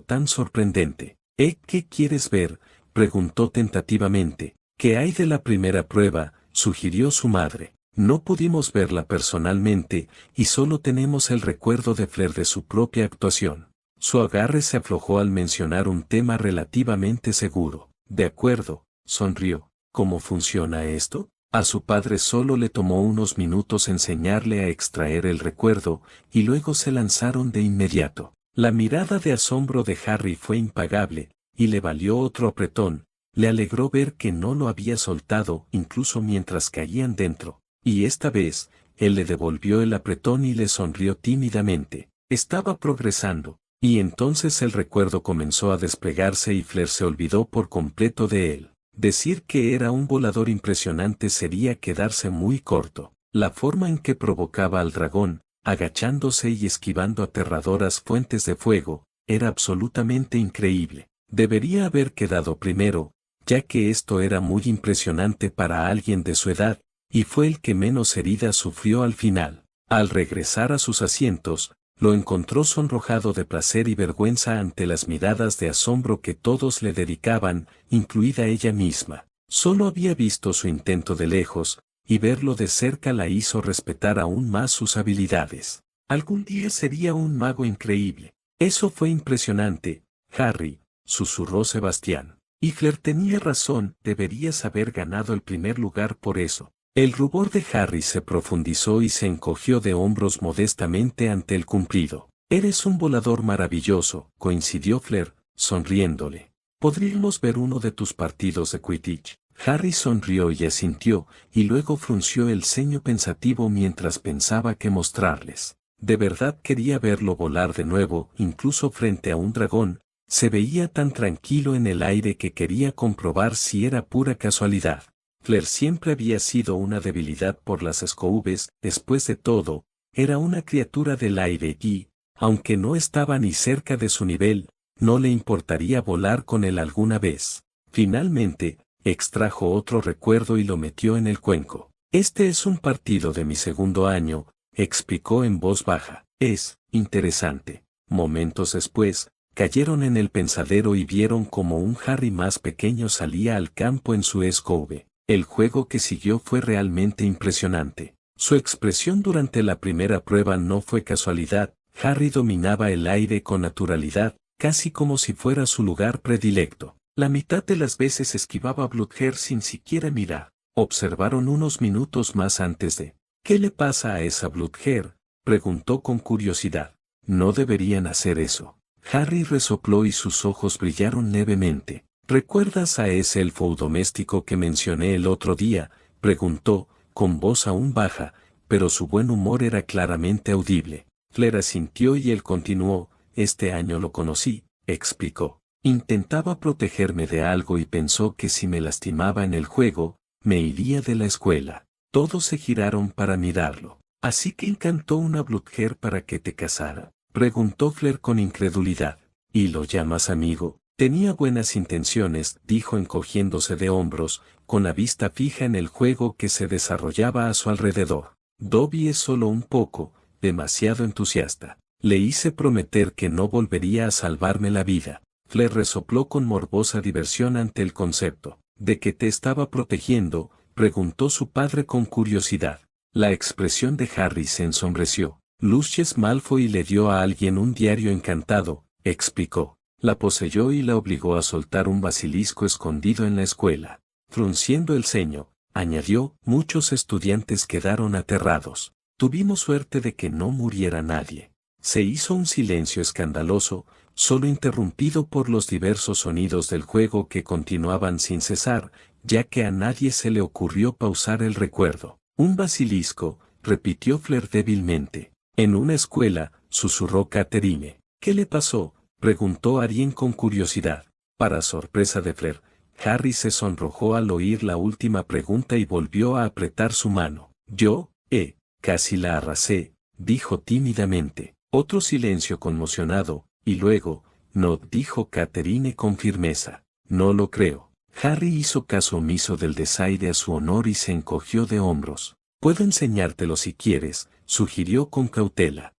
tan sorprendente. ¿Qué quieres ver?, preguntó tentativamente. ¿Qué hay de la primera prueba?, sugirió su madre. No pudimos verla personalmente, y solo tenemos el recuerdo de Fleur de su propia actuación. Su agarre se aflojó al mencionar un tema relativamente seguro. De acuerdo, sonrió. ¿Cómo funciona esto? A su padre solo le tomó unos minutos enseñarle a extraer el recuerdo, y luego se lanzaron de inmediato. La mirada de asombro de Harry fue impagable, y le valió otro apretón. Le alegró ver que no lo había soltado incluso mientras caían dentro, y esta vez, él le devolvió el apretón y le sonrió tímidamente. Estaba progresando, y entonces el recuerdo comenzó a desplegarse y Fleur se olvidó por completo de él. Decir que era un volador impresionante sería quedarse muy corto. La forma en que provocaba al dragón, agachándose y esquivando aterradoras fuentes de fuego, era absolutamente increíble. Debería haber quedado primero, ya que esto era muy impresionante para alguien de su edad, y fue el que menos heridas sufrió al final. Al regresar a sus asientos, lo encontró sonrojado de placer y vergüenza ante las miradas de asombro que todos le dedicaban, incluida ella misma. Solo había visto su intento de lejos, y verlo de cerca la hizo respetar aún más sus habilidades. Algún día sería un mago increíble. Eso fue impresionante, Harry, susurró Sebastián. Y Fleur tenía razón, deberías haber ganado el primer lugar por eso. El rubor de Harry se profundizó y se encogió de hombros modestamente ante el cumplido. Eres un volador maravilloso, coincidió Fleur, sonriéndole. ¿Podríamos ver uno de tus partidos de Quidditch? Harry sonrió y asintió, y luego frunció el ceño pensativo mientras pensaba qué mostrarles. De verdad quería verlo volar de nuevo, incluso frente a un dragón. Se veía tan tranquilo en el aire que quería comprobar si era pura casualidad. Flair siempre había sido una debilidad por las Scoubs, después de todo, era una criatura del aire y, aunque no estaba ni cerca de su nivel, no le importaría volar con él alguna vez. Finalmente, extrajo otro recuerdo y lo metió en el cuenco. Este es un partido de mi segundo año, explicó en voz baja. Es interesante. Momentos después, cayeron en el pensadero y vieron como un Harry más pequeño salía al campo en su Scoube. El juego que siguió fue realmente impresionante. Su expresión durante la primera prueba no fue casualidad. Harry dominaba el aire con naturalidad, casi como si fuera su lugar predilecto. La mitad de las veces esquivaba a Blücher sin siquiera mirar. Observaron unos minutos más antes de... ¿Qué le pasa a esa Blücher?, preguntó con curiosidad. No deberían hacer eso. Harry resopló y sus ojos brillaron levemente. ¿Recuerdas a ese elfo doméstico que mencioné el otro día?, preguntó, con voz aún baja, pero su buen humor era claramente audible. Flair asintió y él continuó. Este año lo conocí, explicó. Intentaba protegerme de algo y pensó que si me lastimaba en el juego, me iría de la escuela. Todos se giraron para mirarlo. ¿Así que encantó una Blücher para que te casara?, preguntó Flair con incredulidad. ¿Y lo llamas amigo? Tenía buenas intenciones, dijo encogiéndose de hombros, con la vista fija en el juego que se desarrollaba a su alrededor. Dobby es solo un poco, demasiado entusiasta. Le hice prometer que no volvería a salvarme la vida. Flair resopló con morbosa diversión ante el concepto. ¿De qué te estaba protegiendo?, preguntó su padre con curiosidad. La expresión de Harry se ensombreció. Lucius Malfoy le dio a alguien un diario encantado, explicó. La poseyó y la obligó a soltar un basilisco escondido en la escuela. Frunciendo el ceño, añadió, muchos estudiantes quedaron aterrados. Tuvimos suerte de que no muriera nadie. Se hizo un silencio escandaloso, solo interrumpido por los diversos sonidos del juego que continuaban sin cesar, ya que a nadie se le ocurrió pausar el recuerdo. Un basilisco, repitió Flair débilmente. En una escuela, susurró Catherine. ¿Qué le pasó?, preguntó Ariel con curiosidad. Para sorpresa de Flair, Harry se sonrojó al oír la última pregunta y volvió a apretar su mano. Yo, casi la arrasé, dijo tímidamente. Otro silencio conmocionado, y luego, no, dijo Catherine con firmeza. No lo creo. Harry hizo caso omiso del desaire a su honor y se encogió de hombros. Puedo enseñártelo si quieres, sugirió con cautela.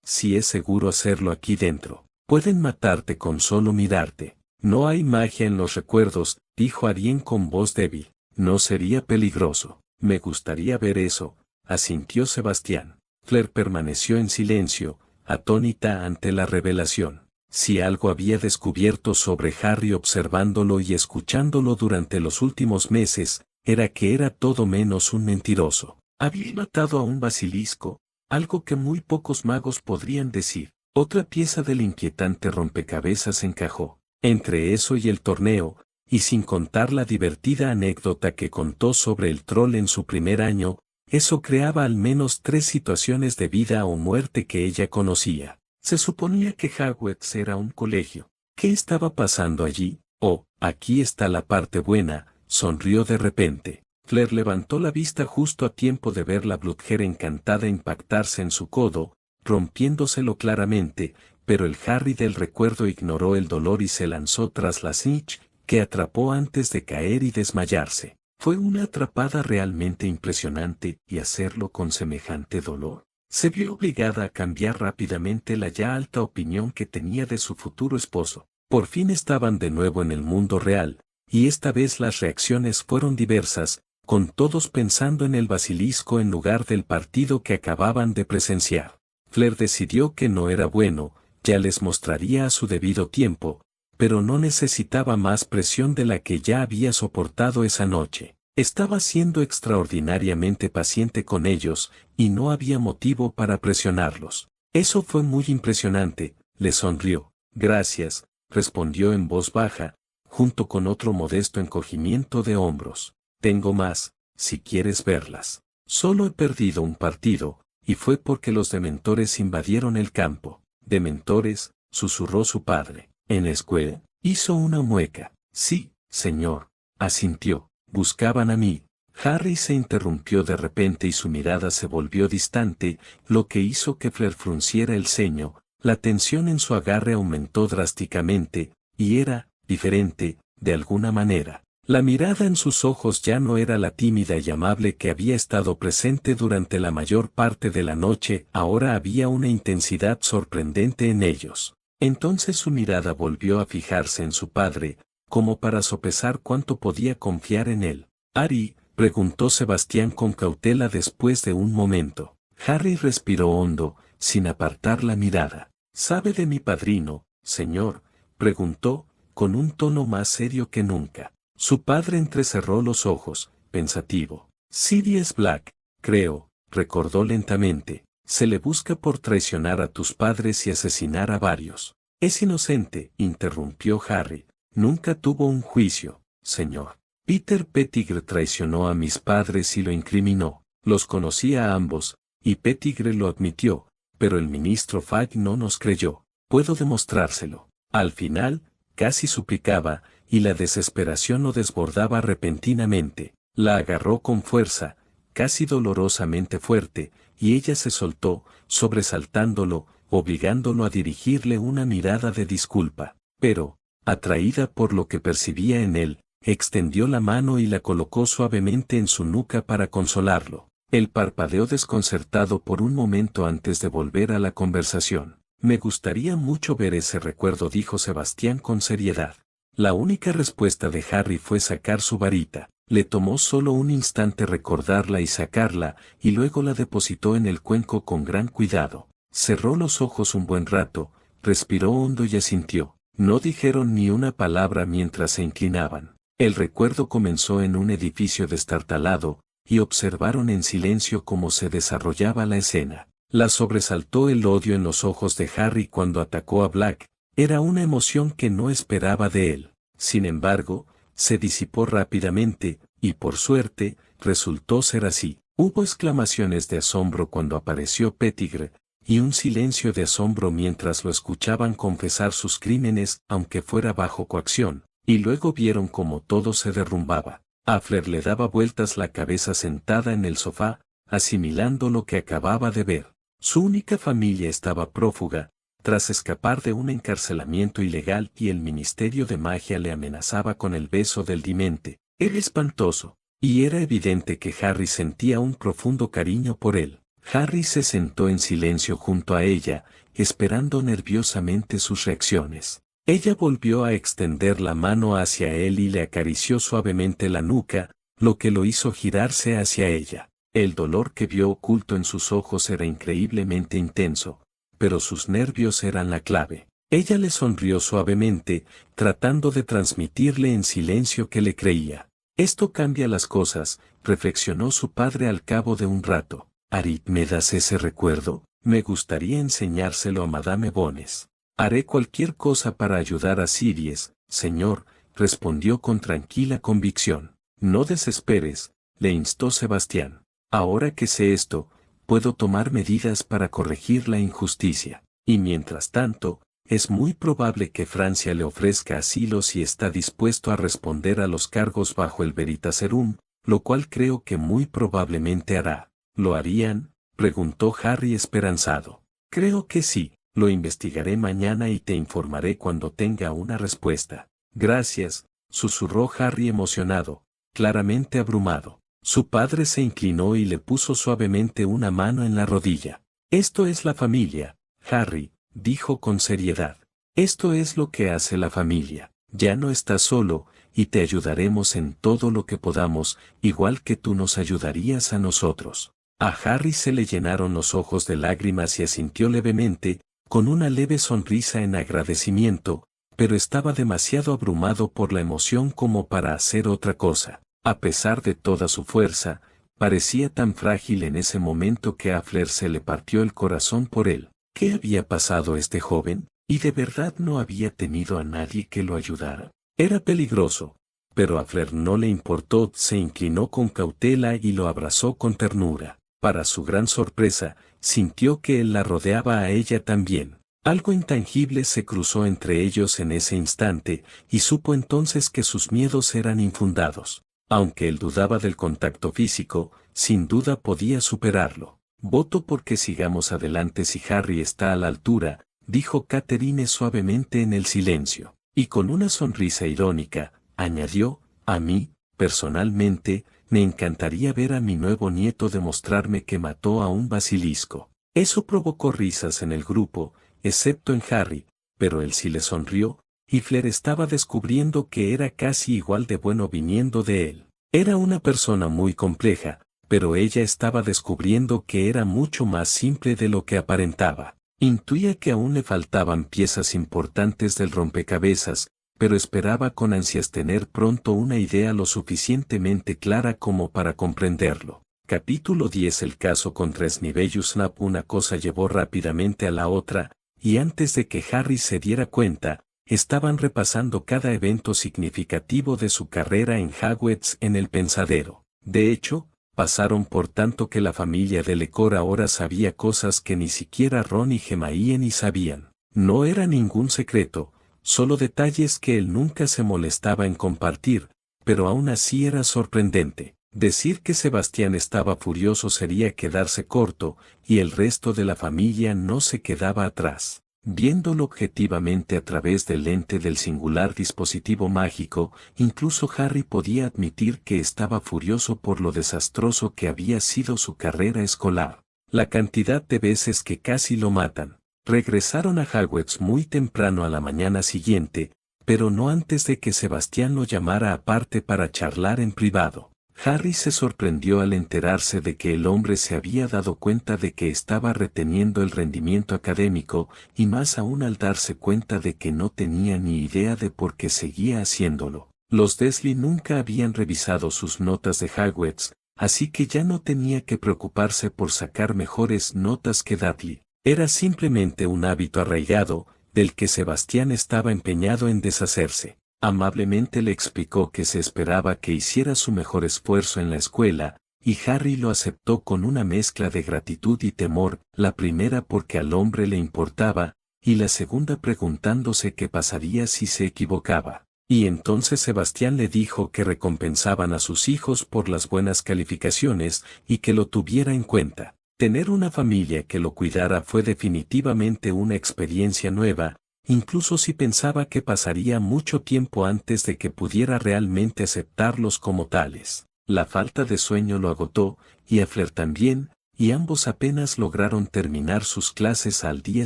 Si es seguro hacerlo aquí dentro. Pueden matarte con solo mirarte. No hay magia en los recuerdos, dijo Ariel con voz débil. No sería peligroso. Me gustaría ver eso, asintió Sebastián. Flair permaneció en silencio, atónita ante la revelación. Si algo había descubierto sobre Harry observándolo y escuchándolo durante los últimos meses, era que era todo menos un mentiroso. Había matado a un basilisco, algo que muy pocos magos podrían decir. Otra pieza del inquietante rompecabezas encajó. Entre eso y el torneo, y sin contar la divertida anécdota que contó sobre el troll en su primer año, eso creaba al menos 3 situaciones de vida o muerte que ella conocía. Se suponía que Hogwarts era un colegio. ¿Qué estaba pasando allí? Oh, aquí está la parte buena, sonrió de repente. Flair levantó la vista justo a tiempo de ver la Blücher encantada impactarse en su codo, rompiéndoselo claramente, pero el Harry del recuerdo ignoró el dolor y se lanzó tras la Snitch, que atrapó antes de caer y desmayarse. Fue una atrapada realmente impresionante, y hacerlo con semejante dolor. Se vio obligada a cambiar rápidamente la ya alta opinión que tenía de su futuro esposo. Por fin estaban de nuevo en el mundo real, y esta vez las reacciones fueron diversas, con todos pensando en el basilisco en lugar del partido que acababan de presenciar. Flair decidió que no era bueno, ya les mostraría a su debido tiempo, pero no necesitaba más presión de la que ya había soportado esa noche. Estaba siendo extraordinariamente paciente con ellos, y no había motivo para presionarlos. Eso fue muy impresionante, le sonrió. Gracias, respondió en voz baja, junto con otro modesto encogimiento de hombros. Tengo más, si quieres verlas. Solo he perdido un partido, y fue porque los dementores invadieron el campo. ¿Dementores?, susurró su padre. ¿En la escuela? Hizo una mueca. Sí, señor, asintió. buscaban a mí. Harry se interrumpió de repente y su mirada se volvió distante, lo que hizo que Fleur frunciera el ceño. La tensión en su agarre aumentó drásticamente, y era diferente, de alguna manera. La mirada en sus ojos ya no era la tímida y amable que había estado presente durante la mayor parte de la noche, ahora había una intensidad sorprendente en ellos. Entonces su mirada volvió a fijarse en su padre, como para sopesar cuánto podía confiar en él. «Harry», preguntó Sebastián con cautela después de un momento. Harry respiró hondo, sin apartar la mirada. «¿Sabe de mi padrino, señor?», preguntó, con un tono más serio que nunca. Su padre entrecerró los ojos, pensativo. «Sirius Black, creo», recordó lentamente. «Se le busca por traicionar a tus padres y asesinar a varios». «Es inocente», interrumpió Harry. «Nunca tuvo un juicio, señor. Peter Pettigrew traicionó a mis padres y lo incriminó. Los conocía a ambos, y Pettigrew lo admitió, pero el ministro Fudge no nos creyó. Puedo demostrárselo». Al final, casi suplicaba, y la desesperación lo desbordaba repentinamente. La agarró con fuerza, casi dolorosamente fuerte, y ella se soltó, sobresaltándolo, obligándolo a dirigirle una mirada de disculpa. Pero, atraída por lo que percibía en él, extendió la mano y la colocó suavemente en su nuca para consolarlo. Él parpadeó desconcertado por un momento antes de volver a la conversación. «Me gustaría mucho ver ese recuerdo», dijo Sebastián con seriedad. La única respuesta de Harry fue sacar su varita. Le tomó solo un instante recordarla y sacarla, y luego la depositó en el cuenco con gran cuidado. Cerró los ojos un buen rato, respiró hondo y asintió. No dijeron ni una palabra mientras se inclinaban. El recuerdo comenzó en un edificio destartalado, y observaron en silencio cómo se desarrollaba la escena. La sobresaltó el odio en los ojos de Harry cuando atacó a Black. Era una emoción que no esperaba de él. Sin embargo, se disipó rápidamente, y por suerte, resultó ser así. Hubo exclamaciones de asombro cuando apareció Pettigrew, y un silencio de asombro mientras lo escuchaban confesar sus crímenes, aunque fuera bajo coacción, y luego vieron cómo todo se derrumbaba. A Fleur le daba vueltas la cabeza sentada en el sofá, asimilando lo que acababa de ver. Su única familia estaba prófuga, tras escapar de un encarcelamiento ilegal, y el Ministerio de Magia le amenazaba con el beso del Demente. Era espantoso, y era evidente que Harry sentía un profundo cariño por él. Harry se sentó en silencio junto a ella, esperando nerviosamente sus reacciones. Ella volvió a extender la mano hacia él y le acarició suavemente la nuca, lo que lo hizo girarse hacia ella. El dolor que vio oculto en sus ojos era increíblemente intenso, pero sus nervios eran la clave. Ella le sonrió suavemente, tratando de transmitirle en silencio que le creía. «Esto cambia las cosas», reflexionó su padre al cabo de un rato. «Harry, ¿me das ese recuerdo? Me gustaría enseñárselo a Madame Bones». «Haré cualquier cosa para ayudar a Sirius, señor», respondió con tranquila convicción. «No desesperes», le instó Sebastián. «Ahora que sé esto, puedo tomar medidas para corregir la injusticia. Y mientras tanto, es muy probable que Francia le ofrezca asilo si está dispuesto a responder a los cargos bajo el Veritaserum, lo cual creo que muy probablemente hará». «¿Lo harían?», preguntó Harry esperanzado. «Creo que sí. Lo investigaré mañana y te informaré cuando tenga una respuesta». «Gracias», susurró Harry emocionado, claramente abrumado. Su padre se inclinó y le puso suavemente una mano en la rodilla. «Esto es la familia, Harry», dijo con seriedad. «Esto es lo que hace la familia. Ya no estás solo, y te ayudaremos en todo lo que podamos, igual que tú nos ayudarías a nosotros». A Harry se le llenaron los ojos de lágrimas y asintió levemente, con una leve sonrisa en agradecimiento, pero estaba demasiado abrumado por la emoción como para hacer otra cosa. A pesar de toda su fuerza, parecía tan frágil en ese momento que a Fleur se le partió el corazón por él. ¿Qué había pasado este joven? ¿Y de verdad no había tenido a nadie que lo ayudara? Era peligroso, pero a Fleur no le importó, se inclinó con cautela y lo abrazó con ternura. Para su gran sorpresa, sintió que él la rodeaba a ella también. Algo intangible se cruzó entre ellos en ese instante, y supo entonces que sus miedos eran infundados. Aunque él dudaba del contacto físico, sin duda podía superarlo. Voto porque sigamos adelante si Harry está a la altura, dijo Catherine suavemente en el silencio. Y con una sonrisa irónica, añadió, a mí, personalmente, me encantaría ver a mi nuevo nieto demostrarme que mató a un basilisco. Eso provocó risas en el grupo, excepto en Harry, pero él sí le sonrió, y Flair estaba descubriendo que era casi igual de bueno viniendo de él. Era una persona muy compleja, pero ella estaba descubriendo que era mucho más simple de lo que aparentaba. Intuía que aún le faltaban piezas importantes del rompecabezas, pero esperaba con ansias tener pronto una idea lo suficientemente clara como para comprenderlo. Capítulo 10. El caso contra Snivellus Snap. Una cosa llevó rápidamente a la otra, y antes de que Harry se diera cuenta, estaban repasando cada evento significativo de su carrera en Hogwarts en el pensadero. De hecho, pasaron por tanto que la familia de Lecor ahora sabía cosas que ni siquiera Ron y Hermione sabían. No era ningún secreto, solo detalles que él nunca se molestaba en compartir, pero aún así era sorprendente. Decir que Sebastián estaba furioso sería quedarse corto, y el resto de la familia no se quedaba atrás. Viéndolo objetivamente a través del lente del singular dispositivo mágico, incluso Harry podía admitir que estaba furioso por lo desastroso que había sido su carrera escolar. La cantidad de veces que casi lo matan. Regresaron a Hogwarts muy temprano a la mañana siguiente, pero no antes de que Sebastián lo llamara aparte para charlar en privado. Harry se sorprendió al enterarse de que el hombre se había dado cuenta de que estaba reteniendo el rendimiento académico, y más aún al darse cuenta de que no tenía ni idea de por qué seguía haciéndolo. Los Dursley nunca habían revisado sus notas de Hogwarts, así que ya no tenía que preocuparse por sacar mejores notas que Dudley. Era simplemente un hábito arraigado, del que Sebastián estaba empeñado en deshacerse. Amablemente le explicó que se esperaba que hiciera su mejor esfuerzo en la escuela, y Harry lo aceptó con una mezcla de gratitud y temor, la primera porque al hombre le importaba, y la segunda preguntándose qué pasaría si se equivocaba. Y entonces Sebastián le dijo que recompensaban a sus hijos por las buenas calificaciones y que lo tuviera en cuenta. Tener una familia que lo cuidara fue definitivamente una experiencia nueva, incluso si pensaba que pasaría mucho tiempo antes de que pudiera realmente aceptarlos como tales. La falta de sueño lo agotó, y a Flair también, y ambos apenas lograron terminar sus clases al día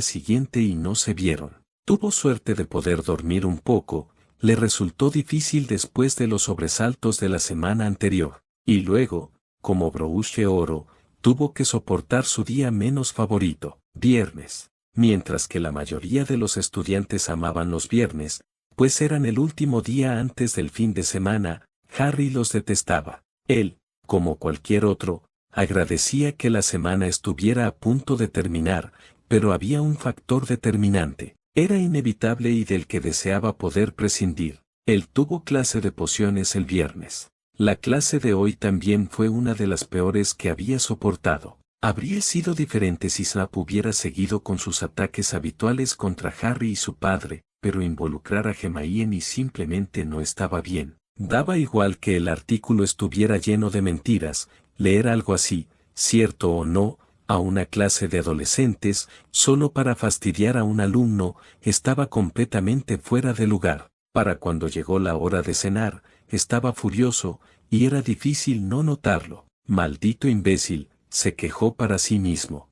siguiente y no se vieron. Tuvo suerte de poder dormir un poco, le resultó difícil después de los sobresaltos de la semana anterior, y luego, como broche oro, tuvo que soportar su día menos favorito, viernes. Mientras que la mayoría de los estudiantes amaban los viernes, pues eran el último día antes del fin de semana, Harry los detestaba. Él, como cualquier otro, agradecía que la semana estuviera a punto de terminar, pero había un factor determinante. Era inevitable y del que deseaba poder prescindir. Él tuvo clase de pociones el viernes. La clase de hoy también fue una de las peores que había soportado. Habría sido diferente si Snap hubiera seguido con sus ataques habituales contra Harry y su padre, pero involucrar a Hermione simplemente no estaba bien. Daba igual que el artículo estuviera lleno de mentiras, leer algo así, cierto o no, a una clase de adolescentes, solo para fastidiar a un alumno, estaba completamente fuera de lugar. Para cuando llegó la hora de cenar, estaba furioso, y era difícil no notarlo. Maldito imbécil, se quejó para sí mismo.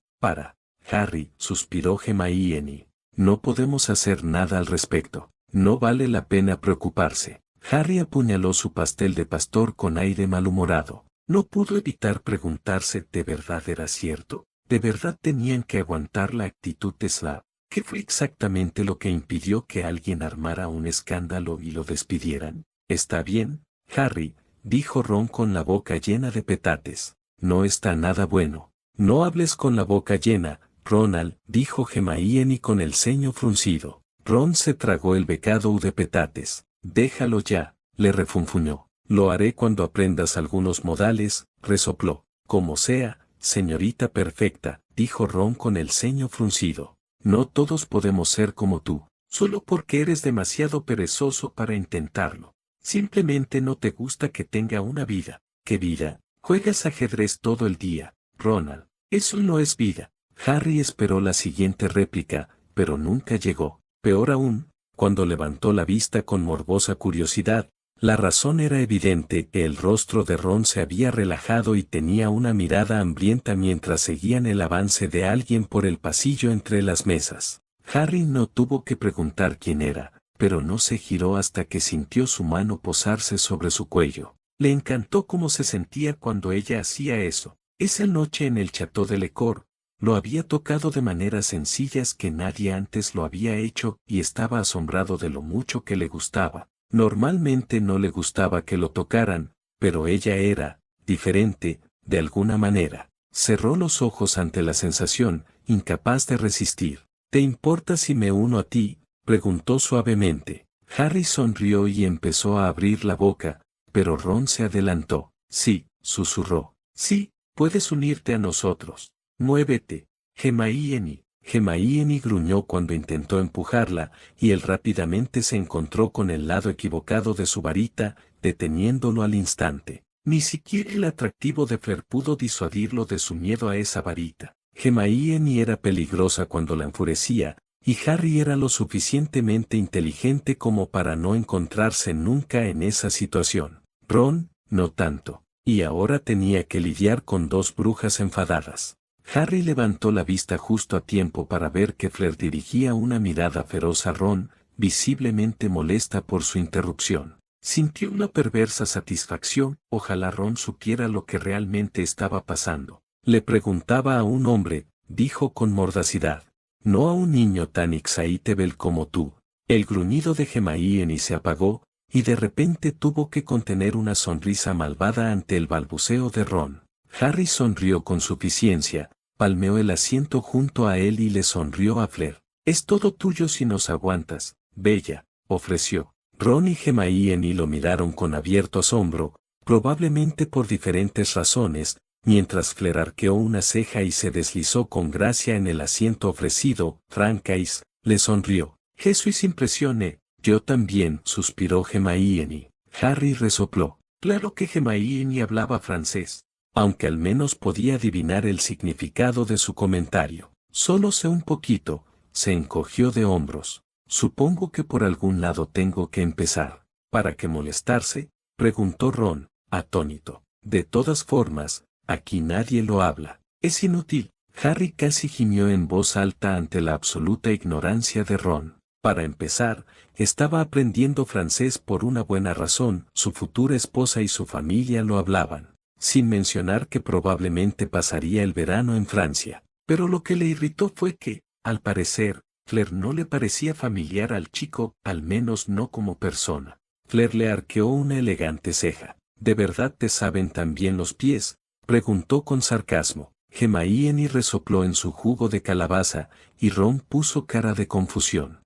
Harry, suspiró Hermione. No podemos hacer nada al respecto. No vale la pena preocuparse. Harry apuñaló su pastel de pastor con aire malhumorado. No pudo evitar preguntarse, ¿de verdad era cierto? ¿De verdad tenían que aguantar la actitud de Snap? ¿Qué fue exactamente lo que impidió que alguien armara un escándalo y lo despidieran? Está bien, Harry, dijo Ron con la boca llena de petates. No está nada bueno. No hables con la boca llena, Ronald, dijo Hermione con el ceño fruncido. Ron se tragó el becado de petates. Déjalo ya, le refunfuñó. Lo haré cuando aprendas algunos modales, resopló. Como sea, señorita perfecta, dijo Ron con el ceño fruncido. No todos podemos ser como tú, solo porque eres demasiado perezoso para intentarlo. Simplemente no te gusta que tenga una vida. ¿Qué vida? Juegas ajedrez todo el día, Ronald. Eso no es vida. Harry esperó la siguiente réplica, pero nunca llegó. Peor aún, cuando levantó la vista con morbosa curiosidad, la razón era evidente: el rostro de Ron se había relajado y tenía una mirada hambrienta mientras seguían el avance de alguien por el pasillo entre las mesas. Harry no tuvo que preguntar quién era, pero no se giró hasta que sintió su mano posarse sobre su cuello. Le encantó cómo se sentía cuando ella hacía eso. Esa noche en el Château de Lecor, lo había tocado de maneras sencillas que nadie antes lo había hecho y estaba asombrado de lo mucho que le gustaba. Normalmente no le gustaba que lo tocaran, pero ella era diferente, de alguna manera. Cerró los ojos ante la sensación, incapaz de resistir. ¿Te importa si me uno a ti?, preguntó suavemente. Harry sonrió y empezó a abrir la boca, pero Ron se adelantó. Sí, susurró. Sí, puedes unirte a nosotros. Muévete, Hermione. Hermione gruñó cuando intentó empujarla, y él rápidamente se encontró con el lado equivocado de su varita, deteniéndolo al instante. Ni siquiera el atractivo de Fleur pudo disuadirlo de su miedo a esa varita. Hermione era peligrosa cuando la enfurecía, y Harry era lo suficientemente inteligente como para no encontrarse nunca en esa situación. Ron, no tanto. Y ahora tenía que lidiar con dos brujas enfadadas. Harry levantó la vista justo a tiempo para ver que Fleur dirigía una mirada feroz a Ron, visiblemente molesta por su interrupción. Sintió una perversa satisfacción. Ojalá Ron supiera lo que realmente estaba pasando. Le preguntaba a un hombre, dijo con mordacidad. No a un niño tan excitable como tú. El gruñido de Hermione se apagó, y de repente tuvo que contener una sonrisa malvada ante el balbuceo de Ron. Harry sonrió con suficiencia, palmeó el asiento junto a él y le sonrió a Fleur. Es todo tuyo si nos aguantas, bella, ofreció. Ron y Hermione lo miraron con abierto asombro, probablemente por diferentes razones, mientras Fleur arqueó una ceja y se deslizó con gracia en el asiento ofrecido. Francis le sonrió. Jesús impresione. Yo también, suspiró Hermione. Harry resopló. Claro que Hermione hablaba francés, aunque al menos podía adivinar el significado de su comentario. Solo sé un poquito. Se encogió de hombros. Supongo que por algún lado tengo que empezar. ¿Para qué molestarse?, preguntó Ron, atónito. De todas formas, aquí nadie lo habla. Es inútil. Harry casi gimió en voz alta ante la absoluta ignorancia de Ron. Para empezar, estaba aprendiendo francés por una buena razón. Su futura esposa y su familia lo hablaban, sin mencionar que probablemente pasaría el verano en Francia. Pero lo que le irritó fue que, al parecer, Fleur no le parecía familiar al chico, al menos no como persona. Fleur le arqueó una elegante ceja. ¿De verdad te saben tan bien los pies?, preguntó con sarcasmo. Hermione resopló en su jugo de calabaza, y Ron puso cara de confusión.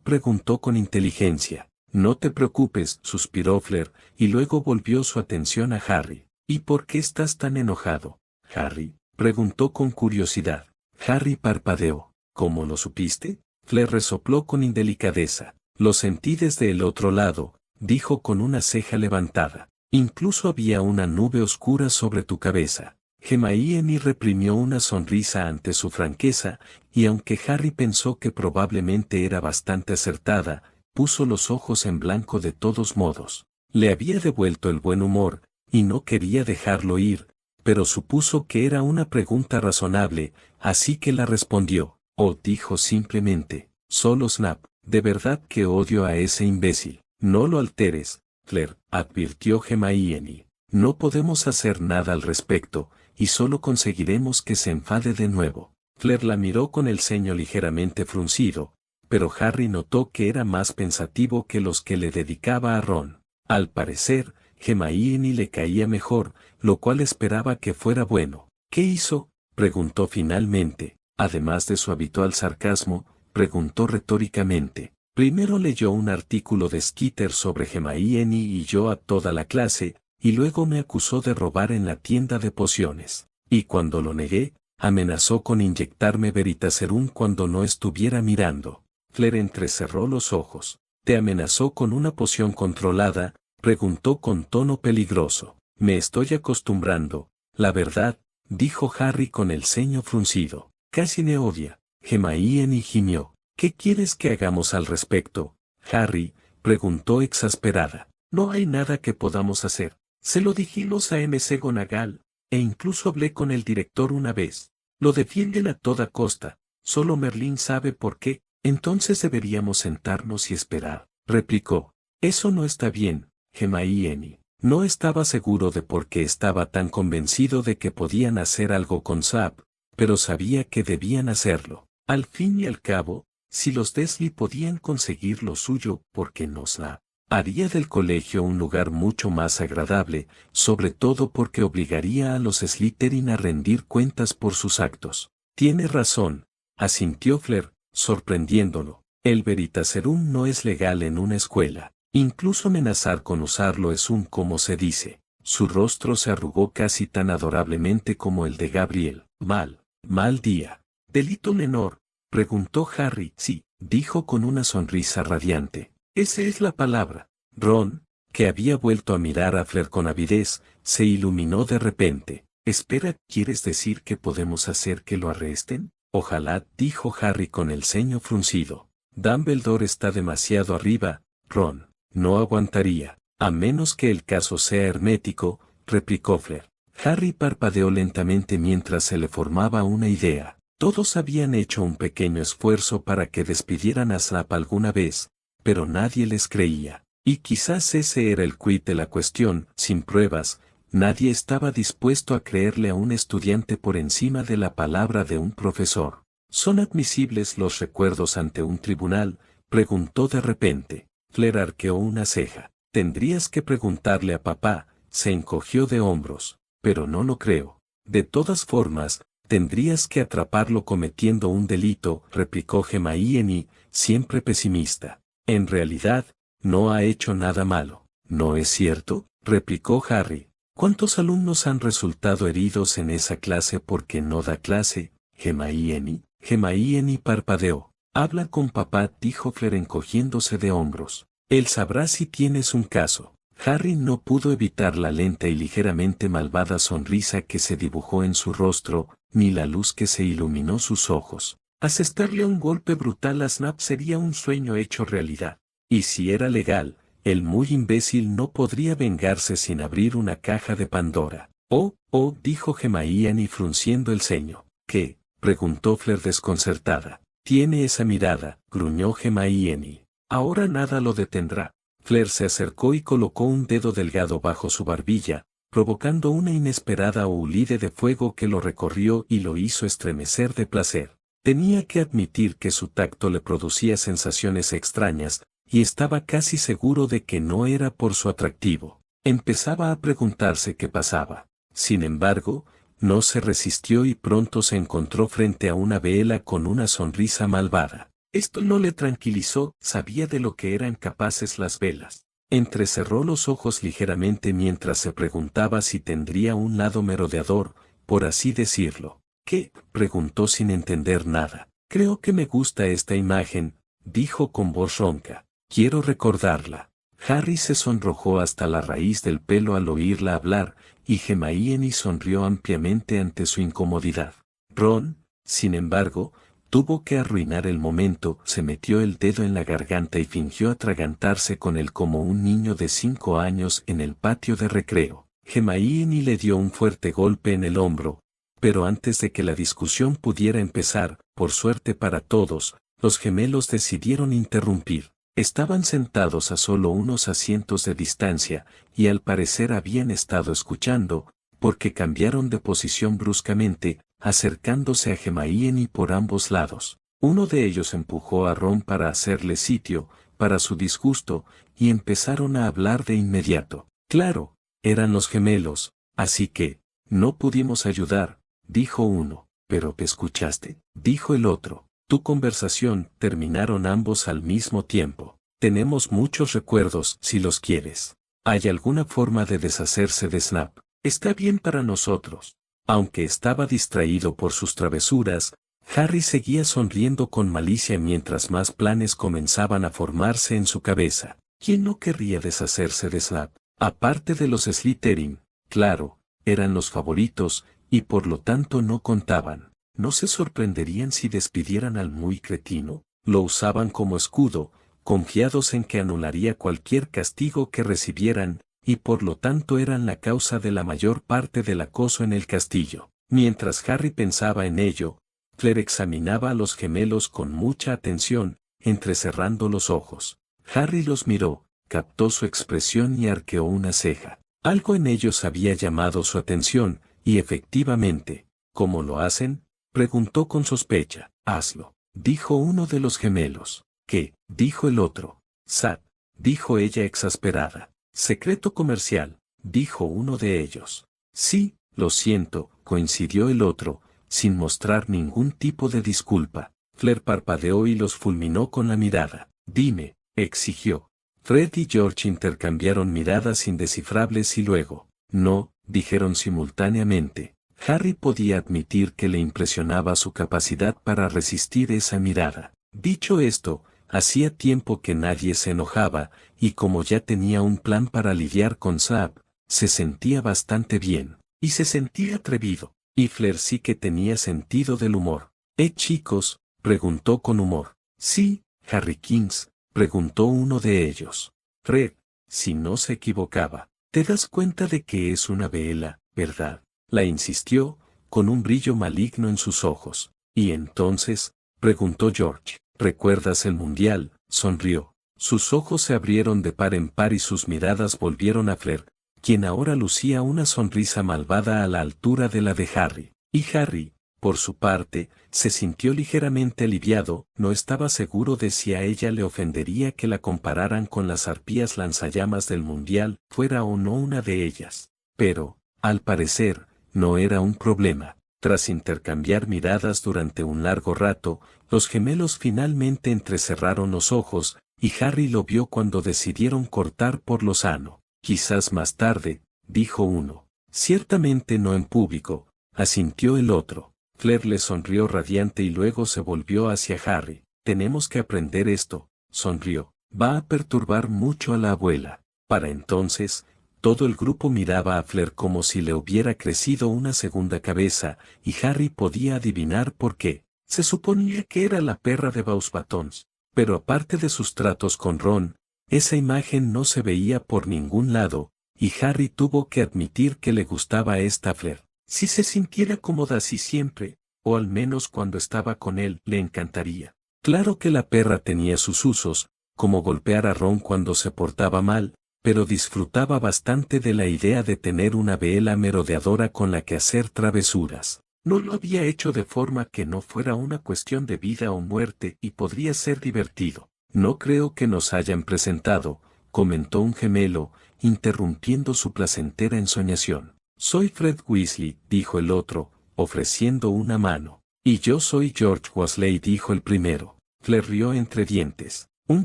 Preguntó con inteligencia. No te preocupes, suspiró Fleur, y luego volvió su atención a Harry. ¿Y por qué estás tan enojado, Harry?, preguntó con curiosidad. Harry parpadeó. ¿Cómo lo supiste? Fleur resopló con indelicadeza. Lo sentí desde el otro lado, dijo con una ceja levantada. Incluso había una nube oscura sobre tu cabeza. Hermione reprimió una sonrisa ante su franqueza, y aunque Harry pensó que probablemente era bastante acertada, puso los ojos en blanco de todos modos. Le había devuelto el buen humor, y no quería dejarlo ir, pero supuso que era una pregunta razonable, así que la respondió. Dijo simplemente, solo Snap. De verdad que odio a ese imbécil. No lo alteres, Fleur, advirtió Hermione. No podemos hacer nada al respecto, y solo conseguiremos que se enfade de nuevo. Fleur la miró con el ceño ligeramente fruncido, pero Harry notó que era más pensativo que los que le dedicaba a Ron. Al parecer, Hermione le caía mejor, lo cual esperaba que fuera bueno. ¿Qué hizo?, preguntó finalmente. Además de su habitual sarcasmo, preguntó retóricamente. Primero leyó un artículo de Skeeter sobre Hermione y yo a toda la clase, y luego me acusó de robar en la tienda de pociones. Y cuando lo negué, amenazó con inyectarme Veritaserum cuando no estuviera mirando. Fleur entrecerró los ojos. Te amenazó con una poción controlada, Preguntó con tono peligroso. Me estoy acostumbrando, la verdad, dijo Harry con el ceño fruncido. Casi me odia. Hermione gimió. ¿Qué quieres que hagamos al respecto, Harry? Preguntó exasperada. No hay nada que podamos hacer. Se lo dijimos a McGonagall, e incluso hablé con el director una vez. Lo defienden a toda costa. Solo Merlín sabe por qué. Entonces deberíamos sentarnos y esperar, replicó. Eso no está bien, Hermione. No estaba seguro de por qué estaba tan convencido de que podían hacer algo con Snape, pero sabía que debían hacerlo. Al fin y al cabo, si los Dursley podían conseguir lo suyo, ¿por qué no Snape? Haría del colegio un lugar mucho más agradable, sobre todo porque obligaría a los Slytherin a rendir cuentas por sus actos. Tiene razón, asintió Fleur, sorprendiéndolo. El Veritaserum no es legal en una escuela. Incluso amenazar con usarlo es un como se dice. Su rostro se arrugó casi tan adorablemente como el de Gabriel. Mal día. ¿Delito menor? Preguntó Harry. Sí, dijo con una sonrisa radiante. Esa es la palabra. Ron, que había vuelto a mirar a Fleur con avidez, se iluminó de repente. Espera, ¿quieres decir que podemos hacer que lo arresten? Ojalá, dijo Harry con el ceño fruncido. Dumbledore está demasiado arriba, Ron. No aguantaría, a menos que el caso sea hermético, replicó Fleur. Harry parpadeó lentamente mientras se le formaba una idea. Todos habían hecho un pequeño esfuerzo para que despidieran a Snape alguna vez, pero nadie les creía. Y quizás ese era el quid de la cuestión, sin pruebas, nadie estaba dispuesto a creerle a un estudiante por encima de la palabra de un profesor. ¿Son admisibles los recuerdos ante un tribunal? Preguntó de repente. Fleur arqueó una ceja. Tendrías que preguntarle a papá, se encogió de hombros, pero no lo creo. De todas formas, tendrías que atraparlo cometiendo un delito, replicó Hermione, siempre pesimista. En realidad, no ha hecho nada malo, ¿no es cierto? Replicó Harry. ¿Cuántos alumnos han resultado heridos en esa clase porque no da clase? Hermione. Hermione parpadeó. Habla con papá, dijo Fleur encogiéndose de hombros. Él sabrá si tienes un caso. Harry no pudo evitar la lenta y ligeramente malvada sonrisa que se dibujó en su rostro, ni la luz que se iluminó sus ojos. Asestarle un golpe brutal a Snape sería un sueño hecho realidad. Y si era legal, el muy imbécil no podría vengarse sin abrir una caja de Pandora. Oh, dijo Hermione frunciendo el ceño. ¿Qué? Preguntó Fleur desconcertada. Tiene esa mirada, gruñó Hermione. Ahora nada lo detendrá. Fleur se acercó y colocó un dedo delgado bajo su barbilla, provocando una inesperada huulide de fuego que lo recorrió y lo hizo estremecer de placer. Tenía que admitir que su tacto le producía sensaciones extrañas, y estaba casi seguro de que no era por su atractivo. Empezaba a preguntarse qué pasaba. Sin embargo, no se resistió y pronto se encontró frente a una vela con una sonrisa malvada. Esto no le tranquilizó, sabía de lo que eran capaces las velas. Entrecerró los ojos ligeramente mientras se preguntaba si tendría un lado merodeador, por así decirlo. ¿Qué? Preguntó sin entender nada. Creo que me gusta esta imagen, dijo con voz ronca. Quiero recordarla. Harry se sonrojó hasta la raíz del pelo al oírla hablar, y Hermione sonrió ampliamente ante su incomodidad. Ron, sin embargo, tuvo que arruinar el momento, se metió el dedo en la garganta y fingió atragantarse con él como un niño de 5 años en el patio de recreo. Hermione le dio un fuerte golpe en el hombro, pero antes de que la discusión pudiera empezar, por suerte para todos, los gemelos decidieron interrumpir. Estaban sentados a solo unos asientos de distancia, y al parecer habían estado escuchando, porque cambiaron de posición bruscamente, acercándose a Hermione por ambos lados. Uno de ellos empujó a Ron para hacerle sitio, para su disgusto, y empezaron a hablar de inmediato. Claro, eran los gemelos, así que, no pudimos ayudar, dijo uno. ¿Pero te escuchaste? Dijo el otro. Tu conversación, terminaron ambos al mismo tiempo. Tenemos muchos recuerdos, si los quieres. ¿Hay alguna forma de deshacerse de Snape? Está bien para nosotros. Aunque estaba distraído por sus travesuras, Harry seguía sonriendo con malicia mientras más planes comenzaban a formarse en su cabeza. ¿Quién no querría deshacerse de Snap? Aparte de los Slytherin, claro, eran los favoritos, y por lo tanto no contaban. ¿No se sorprenderían si despidieran al muy cretino? Lo usaban como escudo, confiados en que anularía cualquier castigo que recibieran, y por lo tanto eran la causa de la mayor parte del acoso en el castillo. Mientras Harry pensaba en ello, Claire examinaba a los gemelos con mucha atención, entrecerrando los ojos. Harry los miró, captó su expresión y arqueó una ceja. Algo en ellos había llamado su atención, y efectivamente, ¿cómo lo hacen?, preguntó con sospecha. Hazlo, dijo uno de los gemelos. ¿Qué?, dijo el otro. Sad, dijo ella exasperada. Secreto comercial, dijo uno de ellos. Sí, lo siento, coincidió el otro, sin mostrar ningún tipo de disculpa. Fleur parpadeó y los fulminó con la mirada. Dime, exigió. Fred y George intercambiaron miradas indescifrables y luego, no, dijeron simultáneamente. Harry podía admitir que le impresionaba su capacidad para resistir esa mirada. Dicho esto, hacía tiempo que nadie se enojaba, y como ya tenía un plan para lidiar con Snap, se sentía bastante bien, y se sentía atrevido. Y Fleur sí que tenía sentido del humor. Chicos, preguntó con humor. Sí, Harry Kings, preguntó uno de ellos. Fred, si no se equivocaba, te das cuenta de que es una vela, ¿verdad? La insistió, con un brillo maligno en sus ojos. ¿Y entonces?, preguntó George. ¿Recuerdas el mundial?, sonrió. Sus ojos se abrieron de par en par y sus miradas volvieron a Fleur, quien ahora lucía una sonrisa malvada a la altura de la de Harry. Y Harry, por su parte, se sintió ligeramente aliviado, no estaba seguro de si a ella le ofendería que la compararan con las arpías lanzallamas del mundial, fuera o no una de ellas. Pero, al parecer, no era un problema. Tras intercambiar miradas durante un largo rato, los gemelos finalmente entrecerraron los ojos, y Harry lo vio cuando decidieron cortar por lo sano. Quizás más tarde, dijo uno. Ciertamente no en público, asintió el otro. Fleur le sonrió radiante y luego se volvió hacia Harry. Tenemos que aprender esto, sonrió. Va a perturbar mucho a la abuela. Para entonces, todo el grupo miraba a Fleur como si le hubiera crecido una segunda cabeza, y Harry podía adivinar por qué. Se suponía que era la perra de Beauxbatons, pero aparte de sus tratos con Ron, esa imagen no se veía por ningún lado, y Harry tuvo que admitir que le gustaba esta Fleur. Si se sintiera cómoda así siempre, o al menos cuando estaba con él, le encantaría. Claro que la perra tenía sus usos, como golpear a Ron cuando se portaba mal, pero disfrutaba bastante de la idea de tener una vela merodeadora con la que hacer travesuras. No lo había hecho de forma que no fuera una cuestión de vida o muerte y podría ser divertido. No creo que nos hayan presentado, comentó un gemelo, interrumpiendo su placentera ensoñación. Soy Fred Weasley, dijo el otro, ofreciendo una mano. Y yo soy George Weasley, dijo el primero. Fleur rió entre dientes. Un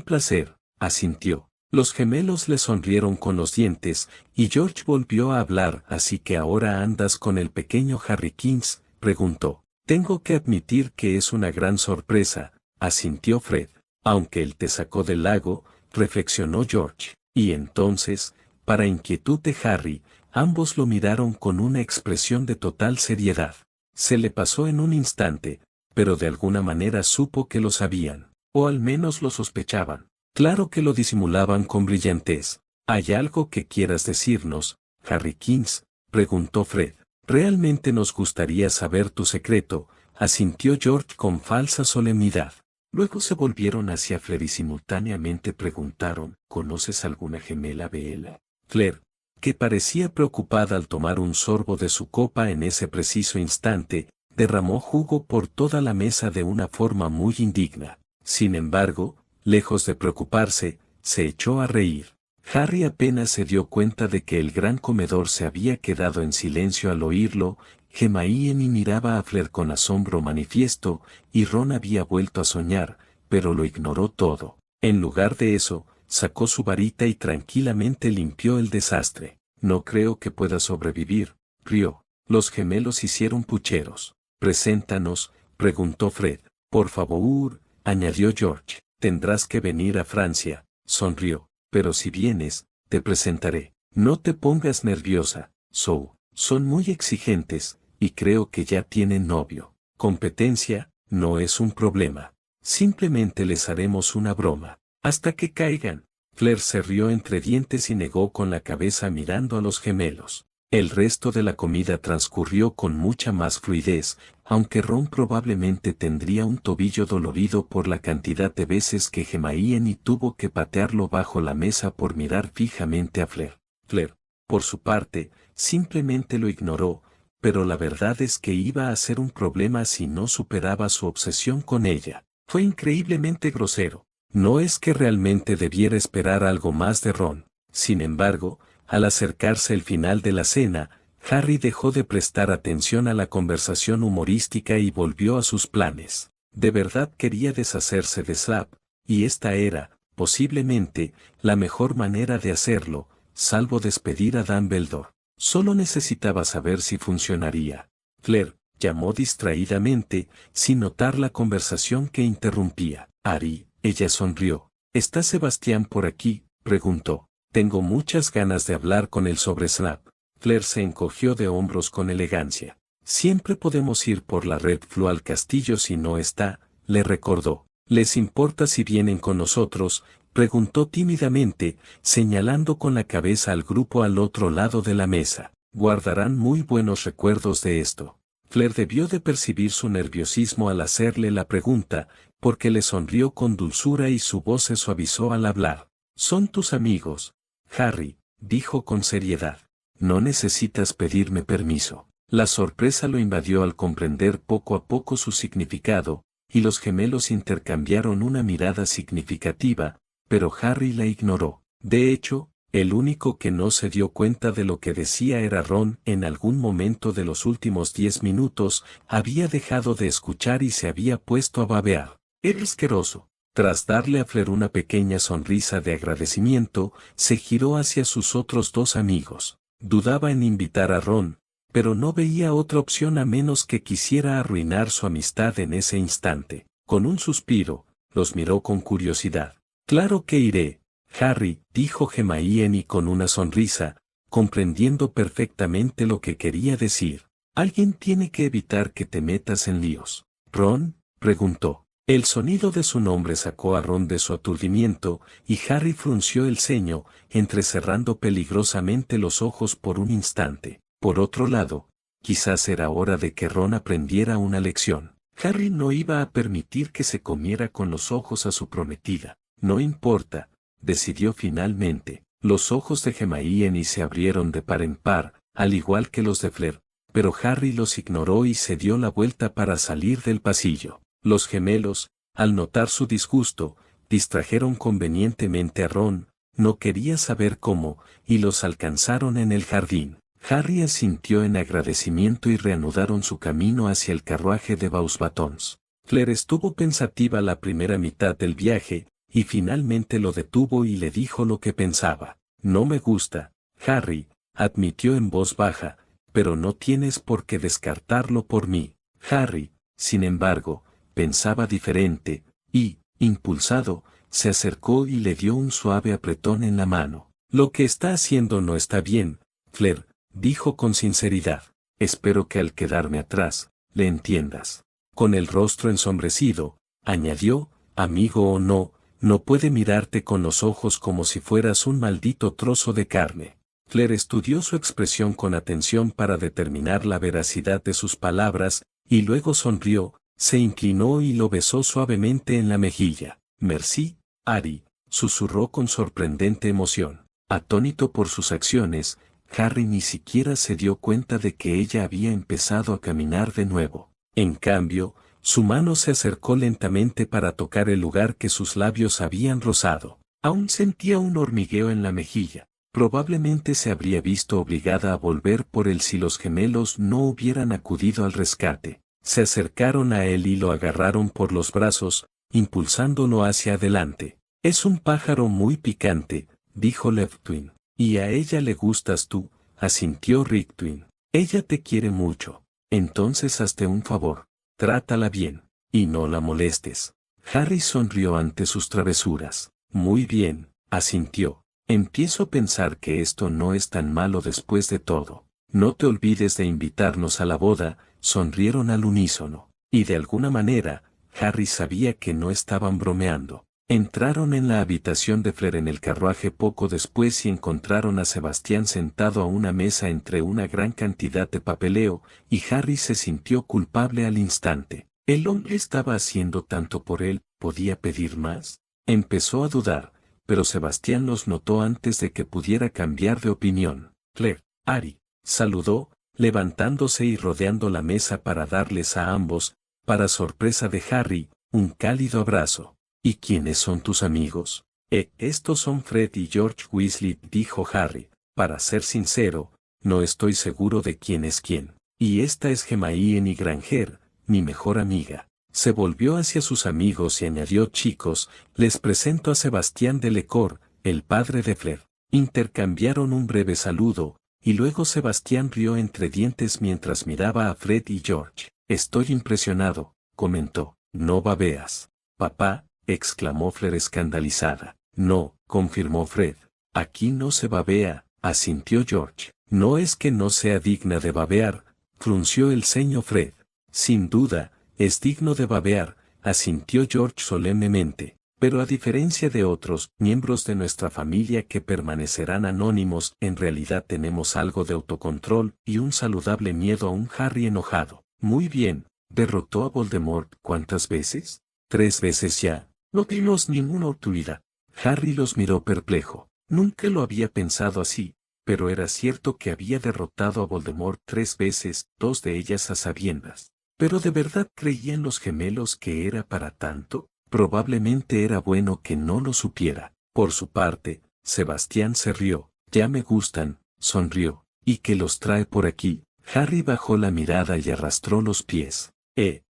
placer, asintió. Los gemelos le sonrieron con los dientes, y George volvió a hablar. ¿Así que ahora andas con el pequeño Harry Kings?, preguntó. Tengo que admitir que es una gran sorpresa, asintió Fred. Aunque él te sacó del lago, reflexionó George. Y entonces, para inquietud de Harry, ambos lo miraron con una expresión de total seriedad. Se le pasó en un instante, pero de alguna manera supo que lo sabían, o al menos lo sospechaban. Claro que lo disimulaban con brillantez. ¿Hay algo que quieras decirnos, Harry Kings?, preguntó Fred. Realmente nos gustaría saber tu secreto, asintió George con falsa solemnidad. Luego se volvieron hacia Fleur y simultáneamente preguntaron, ¿conoces alguna gemela Bella? Fleur, que parecía preocupada al tomar un sorbo de su copa en ese preciso instante, derramó jugo por toda la mesa de una forma muy indigna. Sin embargo, lejos de preocuparse, se echó a reír. Harry apenas se dio cuenta de que el gran comedor se había quedado en silencio al oírlo. Hermione miraba a Fleur con asombro manifiesto, y Ron había vuelto a soñar, pero lo ignoró todo. En lugar de eso, sacó su varita y tranquilamente limpió el desastre. No creo que pueda sobrevivir, rió. Los gemelos hicieron pucheros. Preséntanos, preguntó Fred. Por favor, añadió George. Tendrás que venir a Francia, sonrió. pero si vienes, te presentaré. No te pongas nerviosa, Zoe. Son muy exigentes, y creo que ya tienen novio. Competencia, no es un problema. Simplemente les haremos una broma. Hasta que caigan. Fleur se rió entre dientes y negó con la cabeza mirando a los gemelos. El resto de la comida transcurrió con mucha más fluidez, aunque Ron probablemente tendría un tobillo dolorido por la cantidad de veces que Hermione tuvo que patearlo bajo la mesa por mirar fijamente a Fleur. Fleur, por su parte, simplemente lo ignoró, pero la verdad es que iba a ser un problema si no superaba su obsesión con ella. Fue increíblemente grosero. No es que realmente debiera esperar algo más de Ron. Sin embargo, al acercarse el final de la cena, Harry dejó de prestar atención a la conversación humorística y volvió a sus planes. De verdad quería deshacerse de Snap, y esta era, posiblemente, la mejor manera de hacerlo, salvo despedir a Dumbledore. Solo necesitaba saber si funcionaría. Fleur, llamó distraídamente, sin notar la conversación que interrumpía. Harry, ella sonrió. ¿Está Sebastián por aquí?, preguntó. Tengo muchas ganas de hablar con él sobre Snap. Fleur se encogió de hombros con elegancia. Siempre podemos ir por la Red Flu al castillo si no está, le recordó. ¿Les importa si vienen con nosotros?, preguntó tímidamente, señalando con la cabeza al grupo al otro lado de la mesa. Guardarán muy buenos recuerdos de esto. Fleur debió de percibir su nerviosismo al hacerle la pregunta, porque le sonrió con dulzura y su voz se suavizó al hablar. Son tus amigos, Harry, dijo con seriedad. No necesitas pedirme permiso. La sorpresa lo invadió al comprender poco a poco su significado, y los gemelos intercambiaron una mirada significativa, pero Harry la ignoró. De hecho, el único que no se dio cuenta de lo que decía era Ron. En algún momento de los últimos 10 minutos, había dejado de escuchar y se había puesto a babear. Era asqueroso. Tras darle a Fleur una pequeña sonrisa de agradecimiento, se giró hacia sus otros dos amigos. Dudaba en invitar a Ron, pero no veía otra opción a menos que quisiera arruinar su amistad en ese instante. Con un suspiro, los miró con curiosidad. Claro que iré, Harry, dijo Hermione con una sonrisa, comprendiendo perfectamente lo que quería decir. Alguien tiene que evitar que te metas en líos. ¿Ron?, preguntó. El sonido de su nombre sacó a Ron de su aturdimiento, y Harry frunció el ceño, entrecerrando peligrosamente los ojos por un instante. Por otro lado, quizás era hora de que Ron aprendiera una lección. Harry no iba a permitir que se comiera con los ojos a su prometida. No importa, decidió finalmente. Los ojos de Hermione se abrieron de par en par, al igual que los de Fleur, pero Harry los ignoró y se dio la vuelta para salir del pasillo. Los gemelos, al notar su disgusto, distrajeron convenientemente a Ron, no quería saber cómo, y los alcanzaron en el jardín. Harry asintió en agradecimiento y reanudaron su camino hacia el carruaje de Beauxbatons. Fleur estuvo pensativa la primera mitad del viaje, y finalmente lo detuvo y le dijo lo que pensaba. No me gusta, Harry, admitió en voz baja, pero no tienes por qué descartarlo por mí. Harry, sin embargo, pensaba diferente, y, impulsado, se acercó y le dio un suave apretón en la mano. Lo que está haciendo no está bien, Fleur, dijo con sinceridad. Espero que al quedarme atrás, le entiendas. Con el rostro ensombrecido, añadió, amigo o no, no puede mirarte con los ojos como si fueras un maldito trozo de carne. Fleur estudió su expresión con atención para determinar la veracidad de sus palabras, y luego sonrió, se inclinó y lo besó suavemente en la mejilla. Merci, Harry, susurró con sorprendente emoción. Atónito por sus acciones, Harry ni siquiera se dio cuenta de que ella había empezado a caminar de nuevo. En cambio, su mano se acercó lentamente para tocar el lugar que sus labios habían rozado. Aún sentía un hormigueo en la mejilla. Probablemente se habría visto obligada a volver por él si los gemelos no hubieran acudido al rescate. Se acercaron a él y lo agarraron por los brazos, impulsándolo hacia adelante. Es un pájaro muy picante, dijo Levtwin. Y a ella le gustas tú, asintió Ricktwin. Ella te quiere mucho. Entonces hazte un favor. Trátala bien, y no la molestes. Harry sonrió ante sus travesuras. Muy bien, asintió. Empiezo a pensar que esto no es tan malo después de todo. No te olvides de invitarnos a la boda, sonrieron al unísono. Y de alguna manera, Harry sabía que no estaban bromeando. Entraron en la habitación de Fleur en el carruaje poco después y encontraron a Sebastián sentado a una mesa entre una gran cantidad de papeleo, y Harry se sintió culpable al instante. El hombre estaba haciendo tanto por él, ¿podía pedir más? Empezó a dudar, pero Sebastián los notó antes de que pudiera cambiar de opinión. Fleur, Harry, saludó, levantándose y rodeando la mesa para darles a ambos, para sorpresa de Harry, un cálido abrazo. ¿Y quiénes son tus amigos? Estos son Fred y George Weasley, dijo Harry. Para ser sincero, no estoy seguro de quién es quién. Y esta es Hermione Granger, mi mejor amiga. Se volvió hacia sus amigos y añadió: chicos, les presento a Sebastián de Lecor, el padre de Fleur. Intercambiaron un breve saludo, y luego Sebastián rió entre dientes mientras miraba a Fred y George. Estoy impresionado, comentó. No babeas, papá, exclamó Fleur escandalizada. No, confirmó Fred. Aquí no se babea, asintió George. No es que no sea digna de babear, frunció el ceño Fred. Sin duda, es digno de babear, asintió George solemnemente. Pero a diferencia de otros miembros de nuestra familia que permanecerán anónimos, en realidad tenemos algo de autocontrol y un saludable miedo a un Harry enojado. Muy bien, ¿derrotó a Voldemort cuántas veces? 3 veces ya. No tuvimos ninguna oportunidad. Harry los miró perplejo. Nunca lo había pensado así, pero era cierto que había derrotado a Voldemort 3 veces, 2 de ellas a sabiendas. ¿Pero de verdad creían los gemelos que era para tanto? Probablemente era bueno que no lo supiera. Por su parte, Sebastián se rió. Ya me gustan, sonrió. ¿Y qué los trae por aquí? Harry bajó la mirada y arrastró los pies.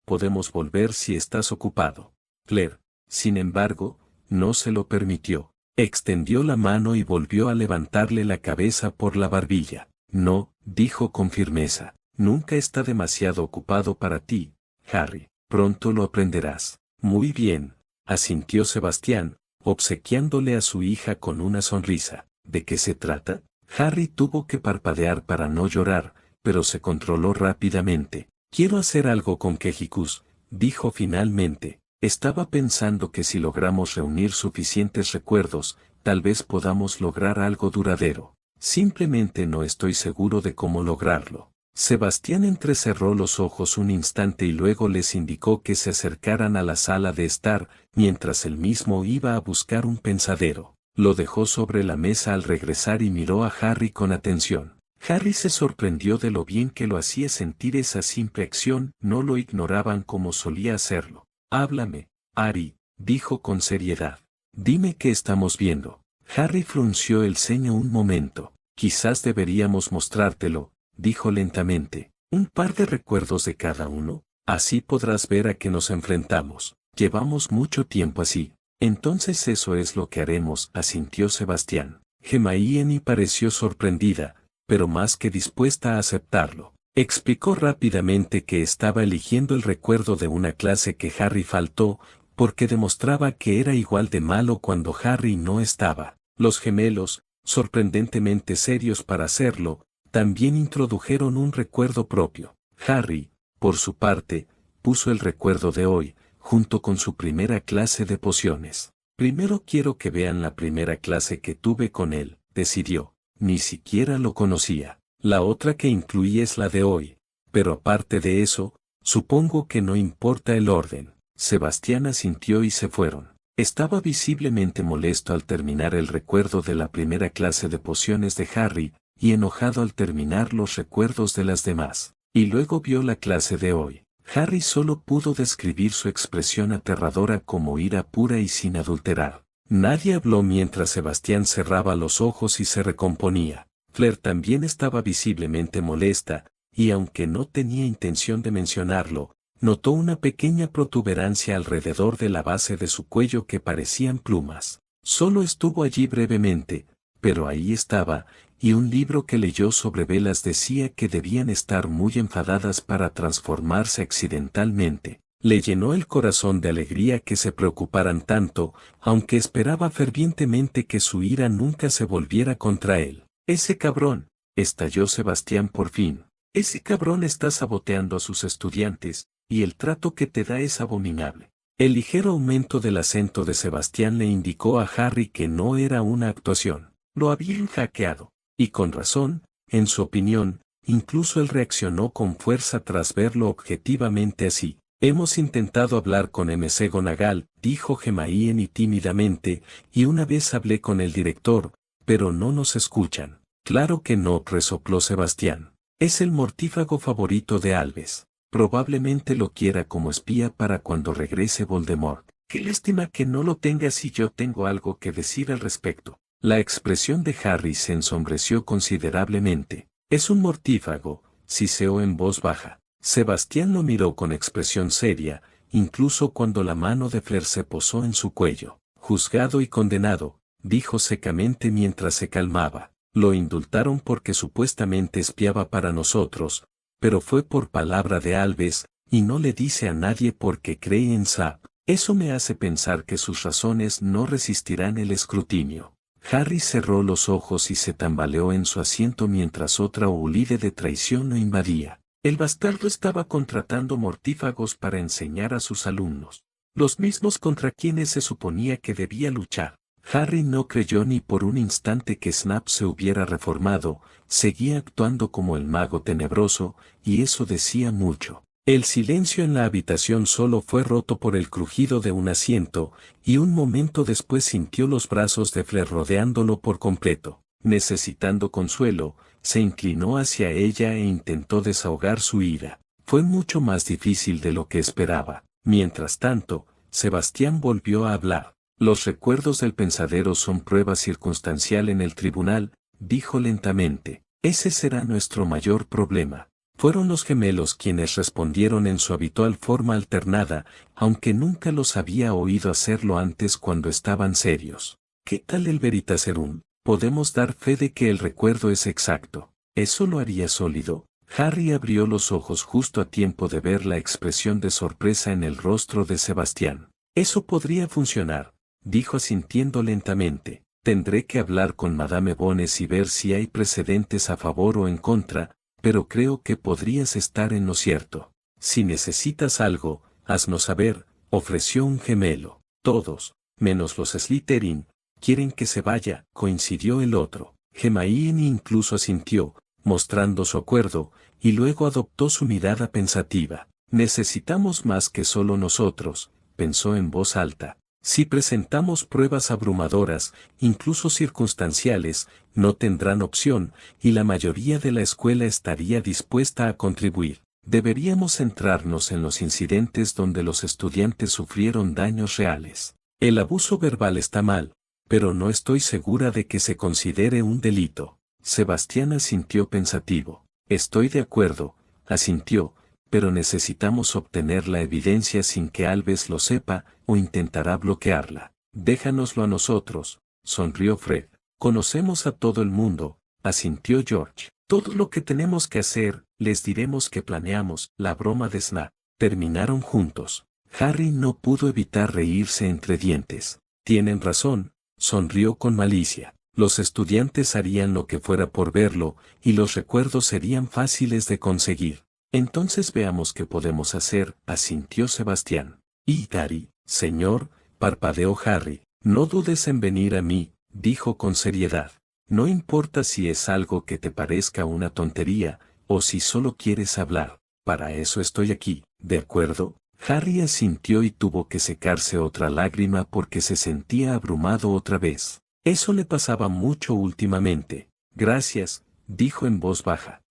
Podemos volver si estás ocupado. Fleur, sin embargo, no se lo permitió. Extendió la mano y volvió a levantarle la cabeza por la barbilla. No, dijo con firmeza. Nunca está demasiado ocupado para ti, Harry. Pronto lo aprenderás. Muy bien, asintió Sebastián, obsequiándole a su hija con una sonrisa. ¿De qué se trata? Harry tuvo que parpadear para no llorar, pero se controló rápidamente. Quiero hacer algo con Quejicus, dijo finalmente. Estaba pensando que si logramos reunir suficientes recuerdos, tal vez podamos lograr algo duradero. Simplemente no estoy seguro de cómo lograrlo. Sebastián entrecerró los ojos un instante y luego les indicó que se acercaran a la sala de estar, mientras él mismo iba a buscar un pensadero. Lo dejó sobre la mesa al regresar y miró a Harry con atención. Harry se sorprendió de lo bien que lo hacía sentir esa simple acción, no lo ignoraban como solía hacerlo. Háblame, Harry, dijo con seriedad. Dime qué estamos viendo. Harry frunció el ceño un momento. Quizás deberíamos mostrártelo, dijo lentamente. Un par de recuerdos de cada uno. Así podrás ver a qué nos enfrentamos. Llevamos mucho tiempo así. Entonces eso es lo que haremos, asintió Sebastián. Hermione pareció sorprendida, pero más que dispuesta a aceptarlo. Explicó rápidamente que estaba eligiendo el recuerdo de una clase que Harry faltó, porque demostraba que era igual de malo cuando Harry no estaba. Los gemelos, sorprendentemente serios para hacerlo, también introdujeron un recuerdo propio. Harry, por su parte, puso el recuerdo de hoy, junto con su primera clase de pociones. Primero quiero que vean la primera clase que tuve con él, decidió. Ni siquiera lo conocía. La otra que incluí es la de hoy. Pero aparte de eso, supongo que no importa el orden. Sebastián asintió y se fueron. Estaba visiblemente molesto al terminar el recuerdo de la primera clase de pociones de Harry, y enojado al terminar los recuerdos de las demás. Y luego vio la clase de hoy. Harry solo pudo describir su expresión aterradora como ira pura y sin adulterar. Nadie habló mientras Sebastián cerraba los ojos y se recomponía. Fleur también estaba visiblemente molesta, y aunque no tenía intención de mencionarlo, notó una pequeña protuberancia alrededor de la base de su cuello que parecían plumas. Solo estuvo allí brevemente, pero ahí estaba, y un libro que leyó sobre velas decía que debían estar muy enfadadas para transformarse accidentalmente. Le llenó el corazón de alegría que se preocuparan tanto, aunque esperaba fervientemente que su ira nunca se volviera contra él. Ese cabrón, estalló Sebastián por fin. Ese cabrón está saboteando a sus estudiantes, y el trato que te da es abominable. El ligero aumento del acento de Sebastián le indicó a Harry que no era una actuación. Lo habían hackeado. Y con razón, en su opinión, incluso él reaccionó con fuerza tras verlo objetivamente así. Hemos intentado hablar con McGonagall, dijo Hermione tímidamente, y una vez hablé con el director, pero no nos escuchan. Claro que no, resopló Sebastián. Es el mortífago favorito de Albus. Probablemente lo quiera como espía para cuando regrese Voldemort. Qué lástima que no lo tenga si yo tengo algo que decir al respecto. La expresión de Harry se ensombreció considerablemente. Es un mortífago, siseó en voz baja. Sebastián lo miró con expresión seria, incluso cuando la mano de Fleur se posó en su cuello. Juzgado y condenado, dijo secamente mientras se calmaba. Lo indultaron porque supuestamente espiaba para nosotros, pero fue por palabra de Albus, y no le dice a nadie porque cree en Sap. Eso me hace pensar que sus razones no resistirán el escrutinio. Harry cerró los ojos y se tambaleó en su asiento mientras otra olide de traición lo invadía. El bastardo estaba contratando mortífagos para enseñar a sus alumnos, los mismos contra quienes se suponía que debía luchar. Harry no creyó ni por un instante que Snap se hubiera reformado, seguía actuando como el mago tenebroso, y eso decía mucho. El silencio en la habitación solo fue roto por el crujido de un asiento, y un momento después sintió los brazos de Fleur rodeándolo por completo. Necesitando consuelo, se inclinó hacia ella e intentó desahogar su ira. Fue mucho más difícil de lo que esperaba. Mientras tanto, Sebastián volvió a hablar. Los recuerdos del pensadero son prueba circunstancial en el tribunal, dijo lentamente. Ese será nuestro mayor problema. Fueron los gemelos quienes respondieron en su habitual forma alternada, aunque nunca los había oído hacerlo antes cuando estaban serios. ¿Qué tal el Veritaserum? Podemos dar fe de que el recuerdo es exacto. ¿Eso lo haría sólido? Harry abrió los ojos justo a tiempo de ver la expresión de sorpresa en el rostro de Sebastián. Eso podría funcionar, dijo asintiendo lentamente. Tendré que hablar con Madame Bones y ver si hay precedentes a favor o en contra, pero creo que podrías estar en lo cierto. Si necesitas algo, haznos saber, ofreció un gemelo. Todos, menos los Slytherin, quieren que se vaya, coincidió el otro. Hermione incluso asintió, mostrando su acuerdo, y luego adoptó su mirada pensativa. Necesitamos más que solo nosotros, pensó en voz alta. Si presentamos pruebas abrumadoras, incluso circunstanciales, no tendrán opción, y la mayoría de la escuela estaría dispuesta a contribuir. Deberíamos centrarnos en los incidentes donde los estudiantes sufrieron daños reales. El abuso verbal está mal, pero no estoy segura de que se considere un delito. Sebastián asintió pensativo. Estoy de acuerdo, asintió, pero necesitamos obtener la evidencia sin que Albus lo sepa, o intentará bloquearla. Déjanoslo a nosotros, sonrió Fred. Conocemos a todo el mundo, asintió George. Todo lo que tenemos que hacer, les diremos que planeamos la broma de Snap. Terminaron juntos. Harry no pudo evitar reírse entre dientes. Tienen razón, sonrió con malicia. Los estudiantes harían lo que fuera por verlo, y los recuerdos serían fáciles de conseguir. Entonces veamos qué podemos hacer, asintió Sebastián. Y Gary, señor, parpadeó Harry. No dudes en venir a mí, dijo con seriedad. No importa si es algo que te parezca una tontería, o si solo quieres hablar. Para eso estoy aquí, ¿de acuerdo? Harry asintió y tuvo que secarse otra lágrima porque se sentía abrumado otra vez. Eso le pasaba mucho últimamente. Gracias, dijo en voz baja.